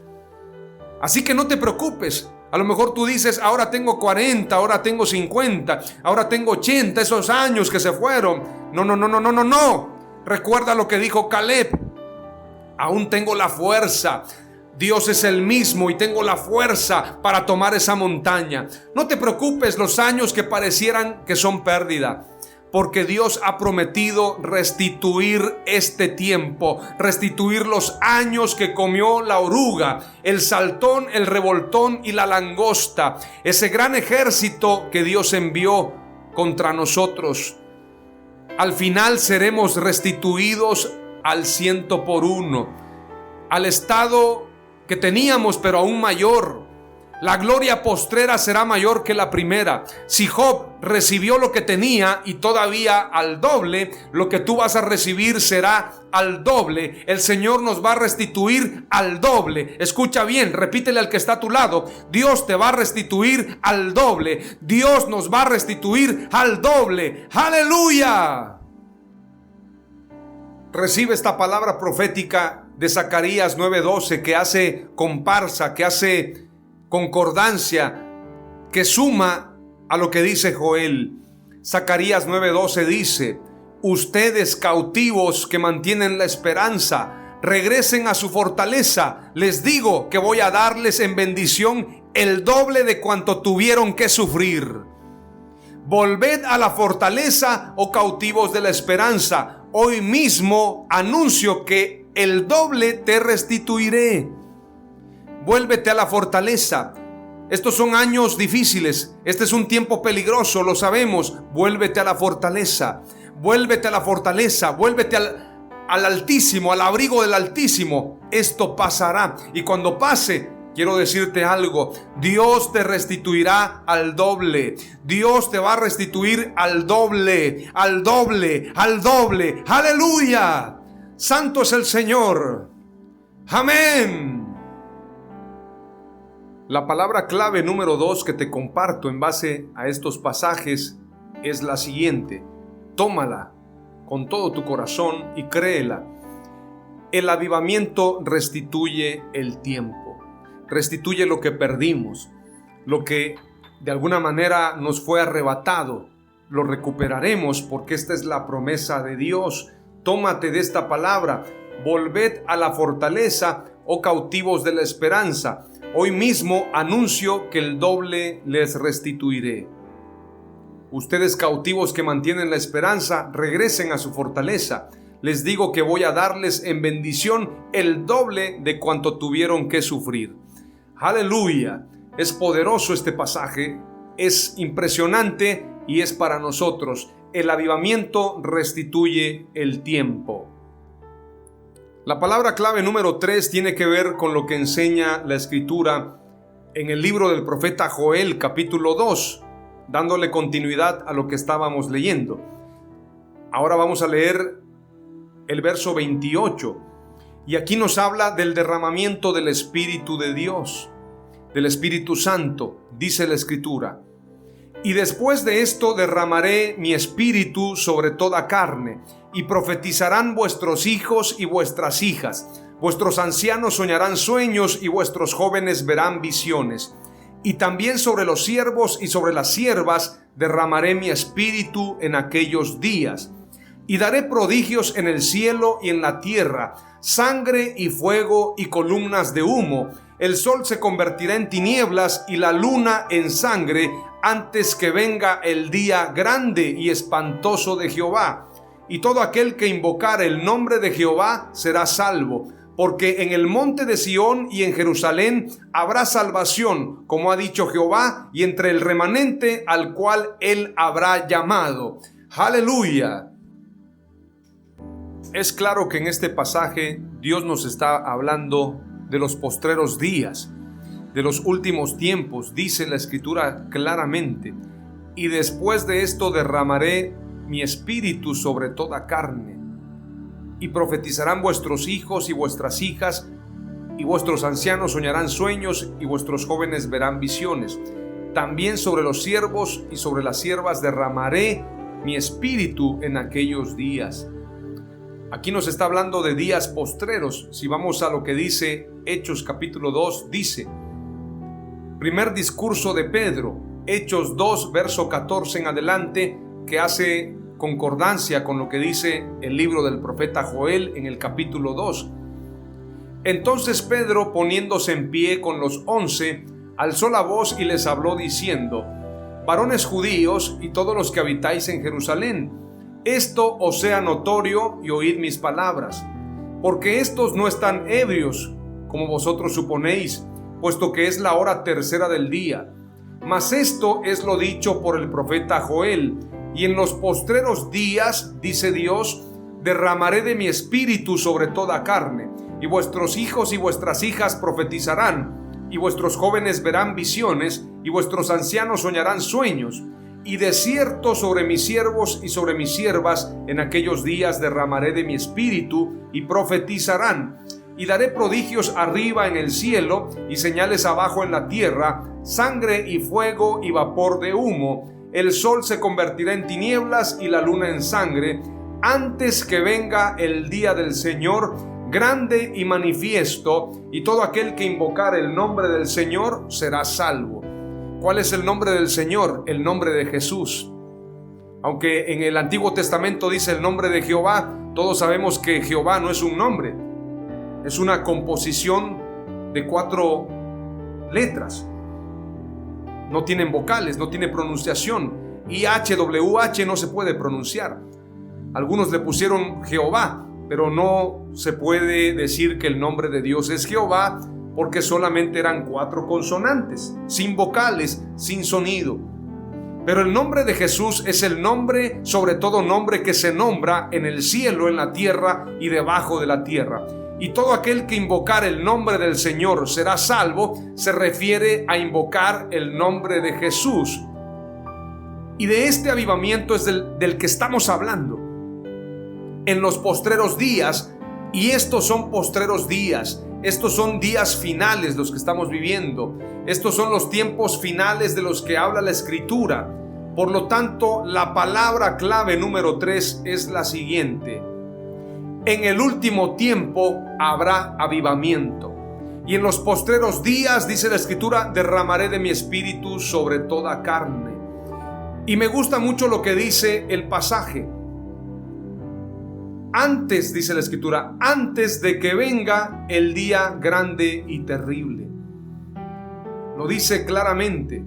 Así que no te preocupes. A lo mejor tú dices, ahora tengo 40, ahora tengo 50, ahora tengo 80, esos años que se fueron. No. Recuerda lo que dijo Caleb: aún tengo la fuerza. Dios es el mismo y tengo la fuerza para tomar esa montaña. No te preocupes los años que parecieran que son pérdida, porque Dios ha prometido restituir este tiempo, restituir los años que comió la oruga, el saltón, el revoltón y la langosta, ese gran ejército que Dios envió contra nosotros. Al final seremos restituidos al 100%, al estado que teníamos, pero aún mayor. La gloria postrera será mayor que la primera. Si Job recibió lo que tenía y todavía al doble, lo que tú vas a recibir será al doble. El Señor nos va a restituir al doble. Escucha bien, repítele al que está a tu lado: Dios te va a restituir al doble. Dios nos va a restituir al doble. ¡Aleluya! Recibe esta palabra profética de Zacarías 9:12, que hace comparsa, que hace concordancia, que suma a lo que dice Joel. Zacarías 9:12 dice: ustedes cautivos que mantienen la esperanza, regresen a su fortaleza. Les digo que voy a darles en bendición el doble de cuanto tuvieron que sufrir. Volved a la fortaleza, oh cautivos de la esperanza. Hoy mismo anuncio que el doble te restituiré. Vuélvete a la fortaleza. Estos son años difíciles. Este es un tiempo peligroso, lo sabemos. Vuélvete a la fortaleza. Vuélvete a la fortaleza. Vuélvete al Altísimo, al abrigo del Altísimo. Esto pasará. Y cuando pase, quiero decirte algo: Dios te restituirá al doble. Dios te va a restituir al doble, al doble, al doble. ¡Aleluya! Santo es el Señor. Amén. La palabra clave número 2 que te comparto en base a estos pasajes es la siguiente. Tómala con todo tu corazón y créela. El avivamiento restituye el tiempo. Restituye lo que perdimos, lo que de alguna manera nos fue arrebatado. Lo recuperaremos porque esta es la promesa de Dios. Tómate de esta palabra. Volved a la fortaleza, oh cautivos de la esperanza. Hoy mismo anuncio que el doble les restituiré. Ustedes cautivos que mantienen la esperanza, regresen a su fortaleza. les digo que voy a darles en bendición el doble de cuanto tuvieron que sufrir. Aleluya. Es poderoso este pasaje, es impresionante y es para nosotros. El avivamiento restituye el tiempo. La palabra clave número 3 tiene que ver con lo que enseña la Escritura en el libro del profeta Joel, capítulo 2, dándole continuidad a lo que estábamos leyendo. Ahora vamos a leer el verso 28, y aquí nos habla del derramamiento del Espíritu de Dios, del Espíritu Santo. Dice la Escritura: y después de esto derramaré mi espíritu sobre toda carne, y profetizarán vuestros hijos y vuestras hijas. Vuestros ancianos soñarán sueños y vuestros jóvenes verán visiones. Y también sobre los siervos y sobre las siervas derramaré mi espíritu en aquellos días. Y daré prodigios en el cielo y en la tierra, sangre y fuego y columnas de humo. El sol se convertirá en tinieblas y la luna en sangre antes que venga el día grande y espantoso de Jehová. Y todo aquel que invocare el nombre de Jehová será salvo, porque en el monte de Sión y en Jerusalén habrá salvación, como ha dicho Jehová, y entre el remanente al cual él habrá llamado. ¡Aleluya! Es claro que en este pasaje Dios nos está hablando de los postreros días, de los últimos tiempos. Dice la Escritura claramente: y después de esto derramaré mi espíritu sobre toda carne, y profetizarán vuestros hijos y vuestras hijas, y vuestros ancianos soñarán sueños, y vuestros jóvenes verán visiones. También sobre los siervos y sobre las siervas derramaré mi espíritu en aquellos días. Aquí nos está hablando de días postreros. Si vamos a lo que dice Hechos capítulo 2, dice: primer discurso de Pedro, Hechos 2, verso 14 en adelante, que hace concordancia con lo que dice el libro del profeta Joel en el capítulo 2. Entonces Pedro, poniéndose en pie con los 11, alzó la voz y les habló diciendo: varones judíos y todos los que habitáis en Jerusalén, esto os sea notorio y oíd mis palabras, porque estos no están ebrios, como vosotros suponéis, puesto que es la hora tercera del día. Mas esto es lo dicho por el profeta Joel: y en los postreros días, dice Dios, derramaré de mi espíritu sobre toda carne, y vuestros hijos y vuestras hijas profetizarán, y vuestros jóvenes verán visiones, y vuestros ancianos soñarán sueños. Y de cierto sobre mis siervos y sobre mis siervas en aquellos días derramaré de mi espíritu, y profetizarán. Y daré prodigios arriba en el cielo y señales abajo en la tierra, sangre y fuego y vapor de humo. El sol se convertirá en tinieblas y la luna en sangre, antes que venga el día del Señor grande y manifiesto, y todo aquel que invocare el nombre del Señor será salvo. ¿Cuál es el nombre del Señor? El nombre de Jesús. Aunque en el Antiguo Testamento dice el nombre de Jehová, todos sabemos que Jehová no es un nombre, es una composición de 4 letras. No tienen vocales, no tiene pronunciación. IHWH no se puede pronunciar. Algunos le pusieron Jehová, pero no se puede decir que el nombre de Dios es Jehová, porque solamente eran 4 consonantes, sin vocales, sin sonido. Pero el nombre de Jesús es el nombre, sobre todo nombre, que se nombra en el cielo, en la tierra y debajo de la tierra. Y todo aquel que invocar el nombre del Señor será salvo, se refiere a invocar el nombre de Jesús. Y de este avivamiento es del que estamos hablando. En los postreros días, y estos son postreros días, estos son días finales los que estamos viviendo. Estos son los tiempos finales de los que habla la Escritura. Por lo tanto, la palabra clave número 3 es la siguiente: en el último tiempo habrá avivamiento. Y en los postreros días, dice la Escritura, derramaré de mi espíritu sobre toda carne. Y me gusta mucho lo que dice el pasaje. Antes, dice la Escritura, antes de que venga el día grande y terrible. Lo dice claramente.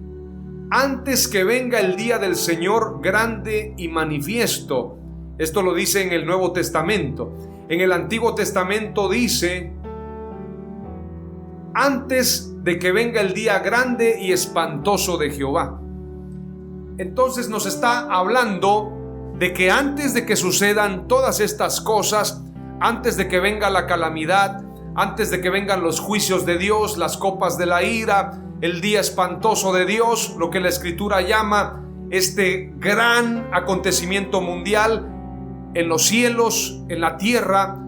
Antes que venga el día del Señor grande y manifiesto. Esto lo dice en el Nuevo Testamento. En el Antiguo Testamento dice: antes de que venga el día grande y espantoso de Jehová. Entonces nos está hablando de que antes de que sucedan todas estas cosas, antes de que venga la calamidad, antes de que vengan los juicios de Dios, las copas de la ira, el día espantoso de Dios, lo que la Escritura llama este gran acontecimiento mundial en los cielos, en la tierra,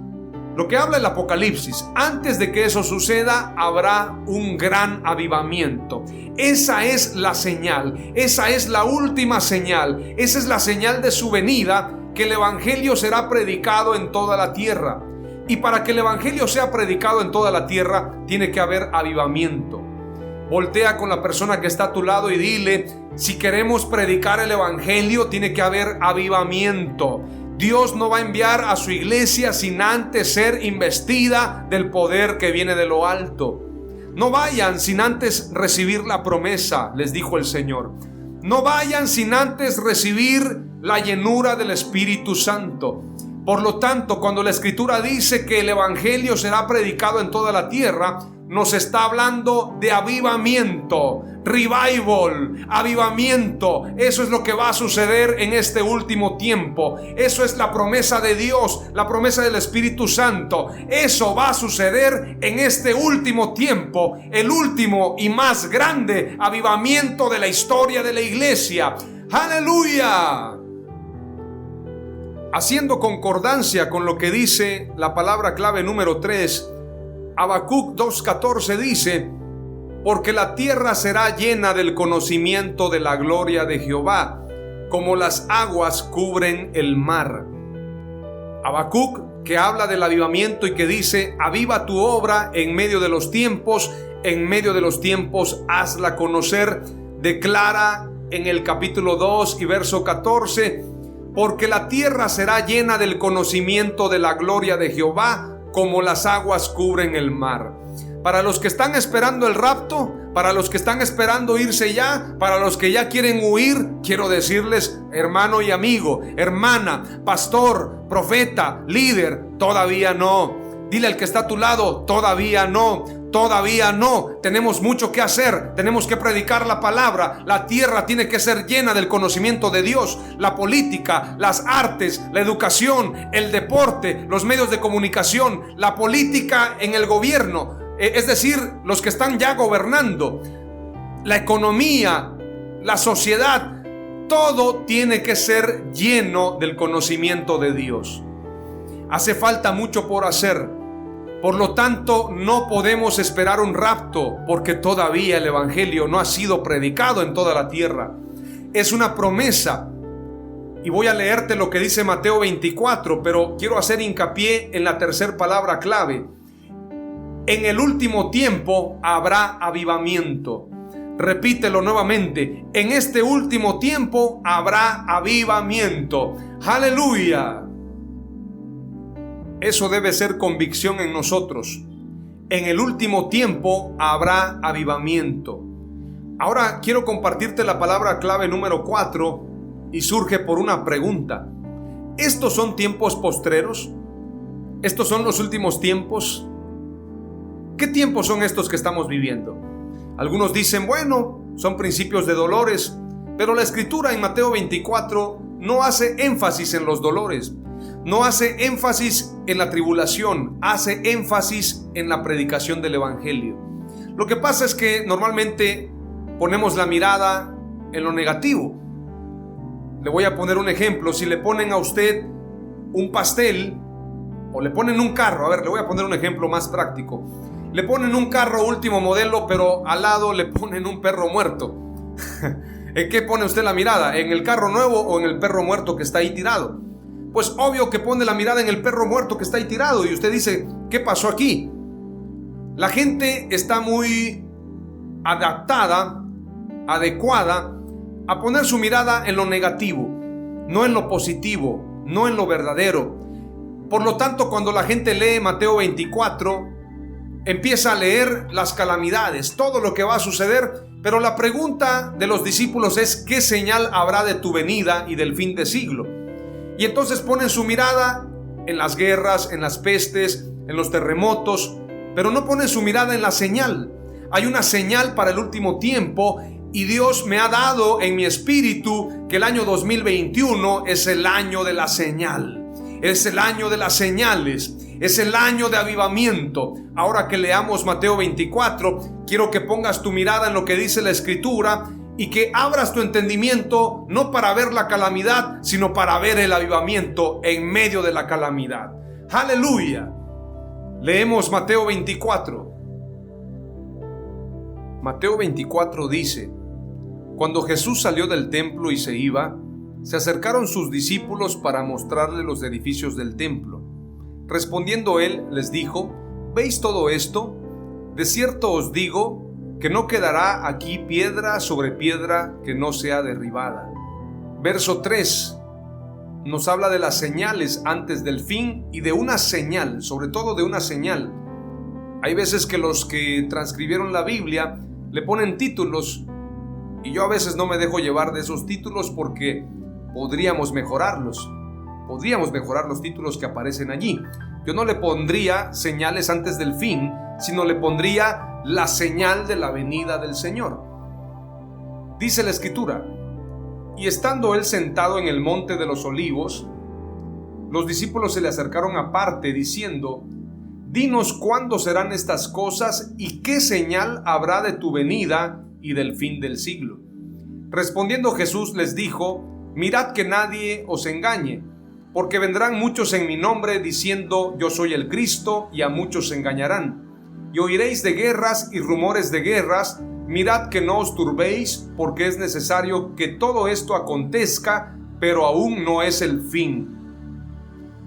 lo que habla el Apocalipsis, antes de que eso suceda, habrá un gran avivamiento. Esa es la señal, esa es la última señal, esa es la señal de su venida, que el Evangelio será predicado en toda la tierra. Y para que el Evangelio sea predicado en toda la tierra, tiene que haber avivamiento. Voltea con la persona que está a tu lado y dile: si queremos predicar el Evangelio, tiene que haber avivamiento. Dios no va a enviar a su iglesia sin antes ser investida del poder que viene de lo alto. No vayan sin antes recibir la promesa, les dijo el Señor. No vayan sin antes recibir la llenura del Espíritu Santo. Por lo tanto, cuando la Escritura dice que el Evangelio será predicado en toda la tierra, nos está hablando de avivamiento, revival, avivamiento. Eso es lo que va a suceder en este último tiempo. Eso es la promesa de Dios, la promesa del Espíritu Santo. Eso va a suceder en este último tiempo, el último y más grande avivamiento de la historia de la iglesia. ¡Aleluya! Haciendo concordancia con lo que dice la palabra clave número 3, Habacuc 2:14 dice: porque la tierra será llena del conocimiento de la gloria de Jehová, como las aguas cubren el mar. Habacuc, que habla del avivamiento y que dice: aviva tu obra en medio de los tiempos hazla conocer, declara en el capítulo 2 y verso 14: porque la tierra será llena del conocimiento de la gloria de Jehová, como las aguas cubren el mar. Para los que están esperando el rapto, para los que están esperando irse ya, para los que ya quieren huir, quiero decirles, hermano y amigo, hermana, pastor, profeta, líder, todavía no. Dile al que está a tu lado: todavía no. Todavía no, tenemos mucho que hacer, tenemos que predicar la palabra. La tierra tiene que ser llena del conocimiento de Dios. La política, las artes, la educación, el deporte, los medios de comunicación, la política en el gobierno, es decir, los que están ya gobernando, la economía, la sociedad, todo tiene que ser lleno del conocimiento de Dios. Hace falta mucho por hacer. Por lo tanto, no podemos esperar un rapto, porque todavía el Evangelio no ha sido predicado en toda la tierra. Es una promesa. Y voy a leerte lo que dice Mateo 24, pero quiero hacer hincapié en la tercera palabra clave. En el último tiempo habrá avivamiento. Repítelo nuevamente: en este último tiempo habrá avivamiento. ¡Aleluya! Eso debe ser convicción en nosotros. En el último tiempo habrá avivamiento. Ahora quiero compartirte la palabra clave número 4 y surge por una pregunta. ¿Estos son tiempos postreros? ¿Estos son los últimos tiempos? ¿Qué tiempos son estos que estamos viviendo? Algunos dicen, bueno, son principios de dolores, pero la Escritura en Mateo 24 no hace énfasis en los dolores. No hace énfasis en la tribulación, hace énfasis en la predicación del Evangelio. Lo que pasa es que normalmente ponemos la mirada en lo negativo. Le voy a poner un ejemplo. Si le ponen a usted un pastel o le ponen un carro, le voy a poner un ejemplo más práctico. Le ponen un carro último modelo, pero al lado le ponen un perro muerto. ¿En qué pone usted la mirada? ¿En el carro nuevo o en el perro muerto que está ahí tirado? Pues obvio que pone la mirada en el perro muerto que está ahí tirado. Y usted dice, ¿qué pasó aquí? La gente está muy adecuada a poner su mirada en lo negativo, no en lo positivo, no en lo verdadero. Por lo tanto, cuando la gente lee Mateo 24, empieza a leer las calamidades, todo lo que va a suceder. Pero la pregunta de los discípulos es: ¿qué señal habrá de tu venida y del fin de siglo? Y entonces ponen su mirada en las guerras, en las pestes, en los terremotos, pero no ponen su mirada en la señal. Hay una señal para el último tiempo y Dios me ha dado en mi espíritu que el año 2021 es el año de la señal. Es el año de las señales, es el año de avivamiento. Ahora que leamos Mateo 24, quiero que pongas tu mirada en lo que dice la Escritura y que abras tu entendimiento no para ver la calamidad, sino para ver el avivamiento en medio de la calamidad. ¡Aleluya! Leemos Mateo 24. Mateo 24 dice: Cuando Jesús salió del templo y se iba, se acercaron sus discípulos para mostrarle los edificios del templo. Respondiendo él, les dijo: ¿Veis todo esto? De cierto os digo que no quedará aquí piedra sobre piedra que no sea derribada. Verso 3 nos habla de las señales antes del fin y de una señal, sobre todo de una señal. Hay veces que los que transcribieron la Biblia le ponen títulos y yo a veces no me dejo llevar de esos títulos porque podríamos mejorar los títulos que aparecen allí. Yo no le pondría señales antes del fin, sino le pondría la señal de la venida del Señor. Dice la Escritura: y estando él sentado en el monte de los olivos, los discípulos se le acercaron aparte diciendo: Dinos cuándo serán estas cosas y qué señal habrá de tu venida y del fin del siglo. Respondiendo Jesús les dijo: Mirad que nadie os engañe, porque vendrán muchos en mi nombre diciendo: Yo soy el Cristo, y a muchos se engañarán. Y oiréis de guerras y rumores de guerras. Mirad que no os turbéis, porque es necesario que todo esto acontezca, pero aún no es el fin.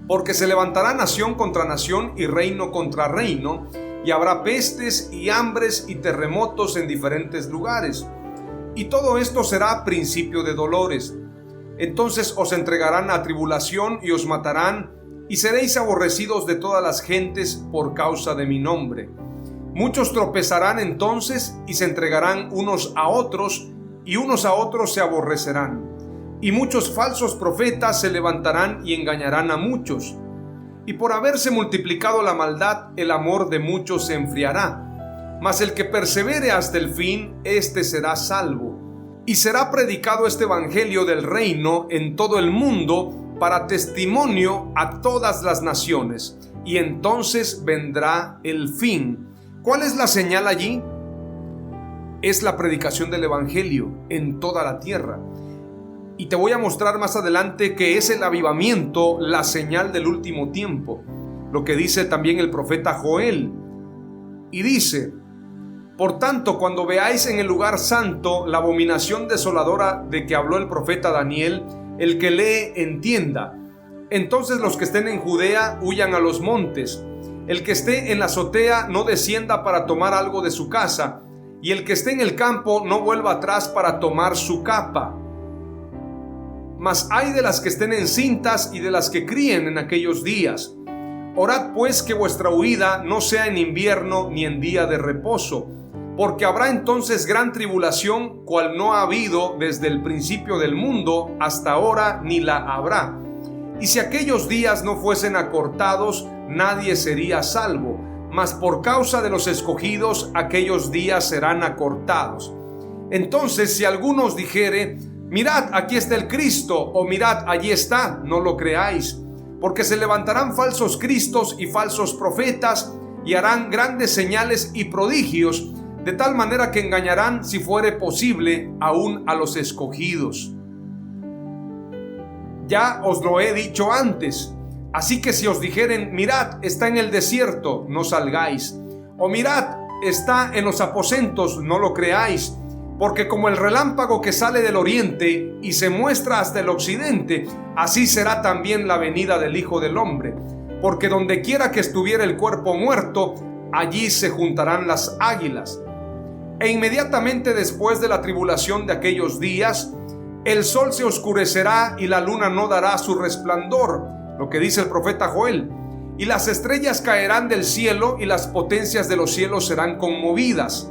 Porque se levantará nación contra nación y reino contra reino, y habrá pestes y hambres y terremotos en diferentes lugares. Y todo esto será principio de dolores. Entonces os entregarán a tribulación y os matarán, y seréis aborrecidos de todas las gentes por causa de mi nombre. Muchos tropezarán entonces y se entregarán unos a otros, y unos a otros se aborrecerán. Y muchos falsos profetas se levantarán y engañarán a muchos. Y por haberse multiplicado la maldad, el amor de muchos se enfriará. Mas el que persevere hasta el fin, éste será salvo. Y será predicado este evangelio del reino en todo el mundo para testimonio a todas las naciones. Y entonces vendrá el fin. ¿Cuál es la señal allí? Es la predicación del evangelio en toda la tierra. Y te voy a mostrar más adelante que es el avivamiento la señal del último tiempo. Lo que dice también el profeta Joel. Y dice: Por tanto, cuando veáis en el lugar santo la abominación desoladora de que habló el profeta Daniel, el que lee entienda. Entonces los que estén en Judea huyan a los montes. El que esté en la azotea no descienda para tomar algo de su casa, y el que esté en el campo no vuelva atrás para tomar su capa. Mas ay de las que estén encintas y de las que críen en aquellos días. Orad pues que vuestra huida no sea en invierno ni en día de reposo, porque habrá entonces gran tribulación, cual no ha habido desde el principio del mundo hasta ahora, ni la habrá. Y si aquellos días no fuesen acortados, nadie sería salvo, mas por causa de los escogidos aquellos días serán acortados. Entonces, si alguno os dijere: Mirad, aquí está el Cristo, o mirad, allí está, no lo creáis, porque se levantarán falsos cristos y falsos profetas, y harán grandes señales y prodigios, de tal manera que engañarán, si fuere posible, aún a los escogidos. Ya os lo he dicho antes. Así que si os dijeren: Mirad, está en el desierto, no salgáis, o mirad, está en los aposentos, no lo creáis, porque como el relámpago que sale del oriente y se muestra hasta el occidente, así será también la venida del Hijo del Hombre. Porque donde quiera que estuviera el cuerpo muerto, allí se juntarán las águilas. E inmediatamente después de la tribulación de aquellos días, el sol se oscurecerá y la luna no dará su resplandor, lo que dice el profeta Joel, y las estrellas caerán del cielo y las potencias de los cielos serán conmovidas.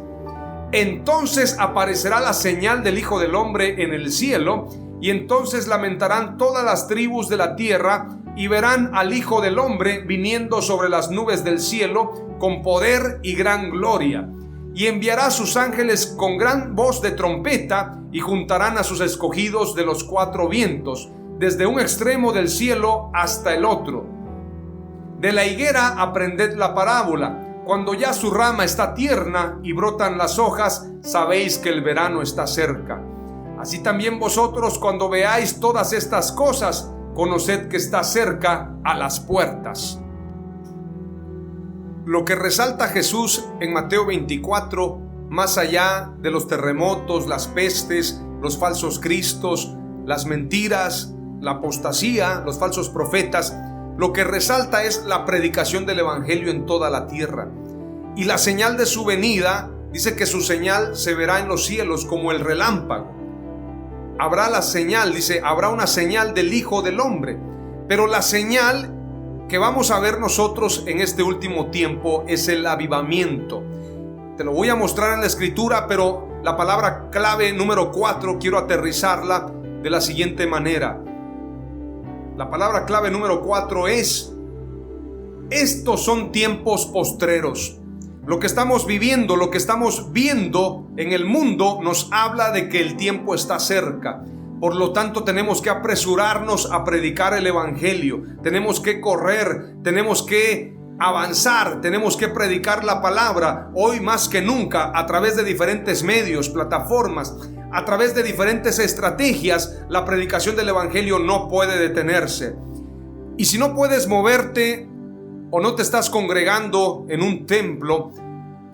Entonces aparecerá la señal del Hijo del Hombre en el cielo, y entonces lamentarán todas las tribus de la tierra y verán al Hijo del Hombre viniendo sobre las nubes del cielo con poder y gran gloria. Y enviará a sus ángeles con gran voz de trompeta, y juntarán a sus escogidos de los cuatro vientos, desde un extremo del cielo hasta el otro. De la higuera aprended la parábola. Cuando ya su rama está tierna y brotan las hojas, sabéis que el verano está cerca. Así también vosotros, cuando veáis todas estas cosas, conoced que está cerca a las puertas. Lo que resalta Jesús en Mateo 24, más allá de los terremotos, las pestes, los falsos cristos, las mentiras, la apostasía, los falsos profetas, lo que resalta es la predicación del evangelio en toda la tierra. Y la señal de su venida, dice que su señal se verá en los cielos como el relámpago. Habrá la señal, dice, habrá una señal del Hijo del Hombre. Pero la señal que vamos a ver nosotros en este último tiempo es el avivamiento. Te lo voy a mostrar en la escritura, pero la palabra clave número 4 quiero aterrizarla de la siguiente manera. La palabra clave número 4 es: estos son tiempos postreros. Lo que estamos viviendo, lo que estamos viendo en el mundo nos habla de que el tiempo está cerca. Por lo tanto, tenemos que apresurarnos a predicar el evangelio. Tenemos que correr, tenemos que avanzar, tenemos que predicar la palabra hoy más que nunca, a través de diferentes medios, plataformas, a través de diferentes estrategias. La predicación del evangelio no puede detenerse. Y si no puedes moverte o no te estás congregando en un templo,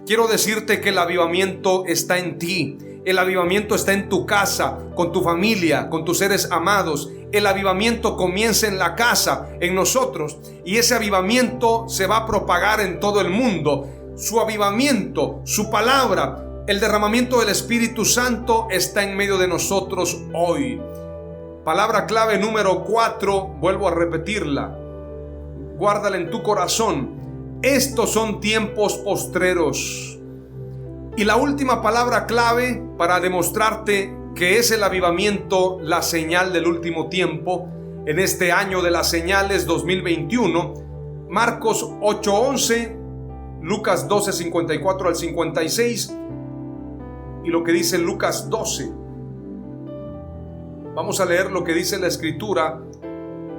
quiero decirte que el avivamiento está en ti. El avivamiento está en tu casa, con tu familia, con tus seres amados. El avivamiento comienza en la casa, en nosotros, y ese avivamiento se va a propagar en todo el mundo. Su avivamiento, su palabra, el derramamiento del Espíritu Santo está en medio de nosotros hoy. Palabra clave número 4, vuelvo a repetirla. Guárdala en tu corazón. Estos son tiempos postreros. Y la última palabra clave para demostrarte que es el avivamiento, la señal del último tiempo, en este año de las señales 2021, Marcos 8:11, Lucas 12:54 al 56 y lo que dice Lucas 12. Vamos a leer lo que dice la escritura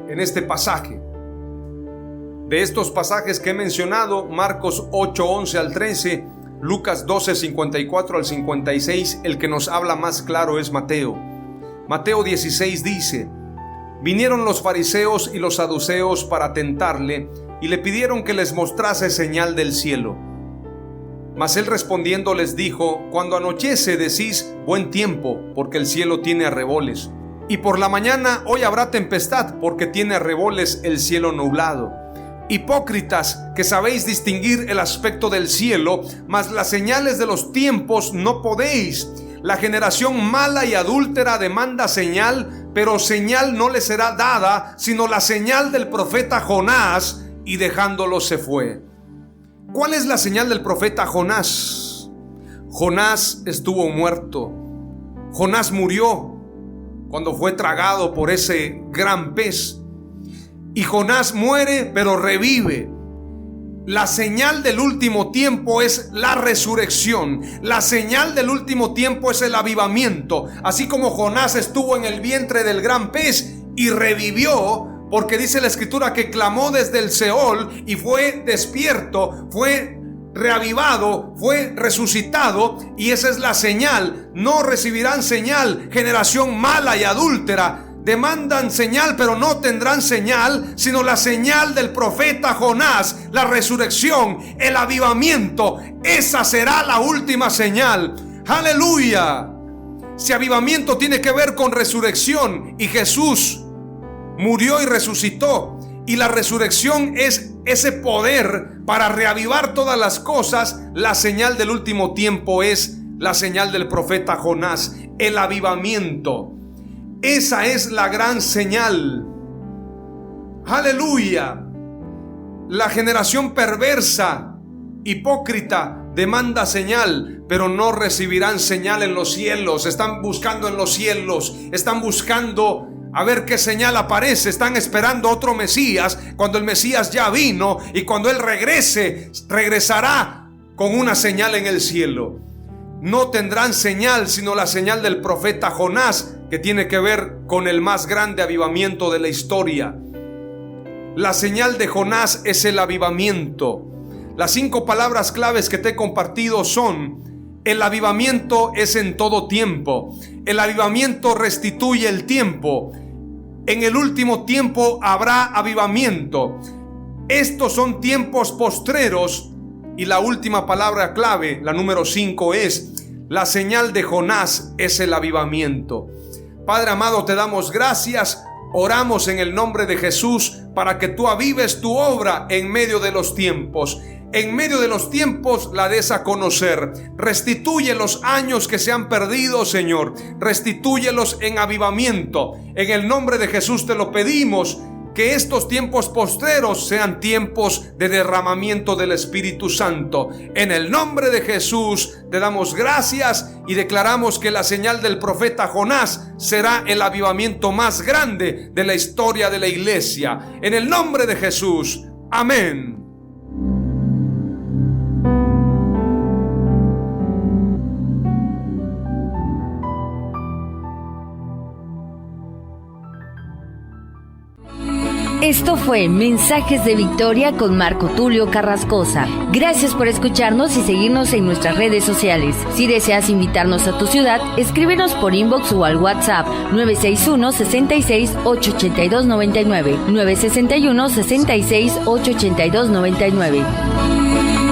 en este pasaje. De estos pasajes que he mencionado, Marcos 8:11 al 13, Lucas 12:54 al 56, el que nos habla más claro es Mateo. Mateo 16 dice: vinieron los fariseos y los saduceos para tentarle, y le pidieron que les mostrase señal del cielo. Mas él respondiendo les dijo: cuando anochece decís buen tiempo, porque el cielo tiene arreboles, y por la mañana hoy habrá tempestad, porque tiene arreboles el cielo nublado. Hipócritas, que sabéis distinguir el aspecto del cielo, mas las señales de los tiempos no podéis. La generación mala y adúltera demanda señal, pero señal no le será dada, sino la señal del profeta Jonás. Y dejándolo se fue. ¿Cuál es la señal del profeta Jonás? Jonás estuvo muerto. Jonás murió cuando fue tragado por ese gran pez. Y Jonás muere, pero revive. La señal del último tiempo es la resurrección. La señal del último tiempo es el avivamiento. Así como Jonás estuvo en el vientre del gran pez y revivió, porque dice la escritura que clamó desde el Seol y fue despierto, fue reavivado, fue resucitado, y esa es la señal. No recibirán señal, generación mala y adúltera. Demandan señal, pero no tendrán señal, sino la señal del profeta Jonás, la resurrección, el avivamiento. Esa será la última señal. ¡Aleluya! Si avivamiento tiene que ver con resurrección, y Jesús murió y resucitó, y la resurrección es ese poder para reavivar todas las cosas, la señal del último tiempo es la señal del profeta Jonás, el avivamiento. Esa es la gran señal. ¡Aleluya! La generación perversa, hipócrita, demanda señal, pero no recibirán señal en los cielos. Están buscando en los cielos, están buscando a ver qué señal aparece. Están esperando otro Mesías, cuando el Mesías ya vino, y cuando Él regrese, regresará con una señal en el cielo. No tendrán señal sino la señal del profeta Jonás, que tiene que ver con el más grande avivamiento de la historia. La señal de Jonás es el avivamiento. Las 5 palabras claves que te he compartido son: el avivamiento es en todo tiempo. El avivamiento restituye el tiempo. En el último tiempo habrá avivamiento. Estos son tiempos postreros. Y la última palabra clave, la número 5, es: la señal de Jonás es el avivamiento. Padre amado, te damos gracias. Oramos en el nombre de Jesús para que tú avives tu obra en medio de los tiempos. En medio de los tiempos la des a conocer. Restituye los años que se han perdido, Señor. Restitúyelos en avivamiento. En el nombre de Jesús te lo pedimos. Que estos tiempos postreros sean tiempos de derramamiento del Espíritu Santo. En el nombre de Jesús te damos gracias y declaramos que la señal del profeta Jonás será el avivamiento más grande de la historia de la iglesia. En el nombre de Jesús. Amén. Esto fue Mensajes de Victoria con Marco Tulio Carrascosa. Gracias por escucharnos y seguirnos en nuestras redes sociales. Si deseas invitarnos a tu ciudad, escríbenos por inbox o al WhatsApp 961-66-882-99, 961-66-882-99.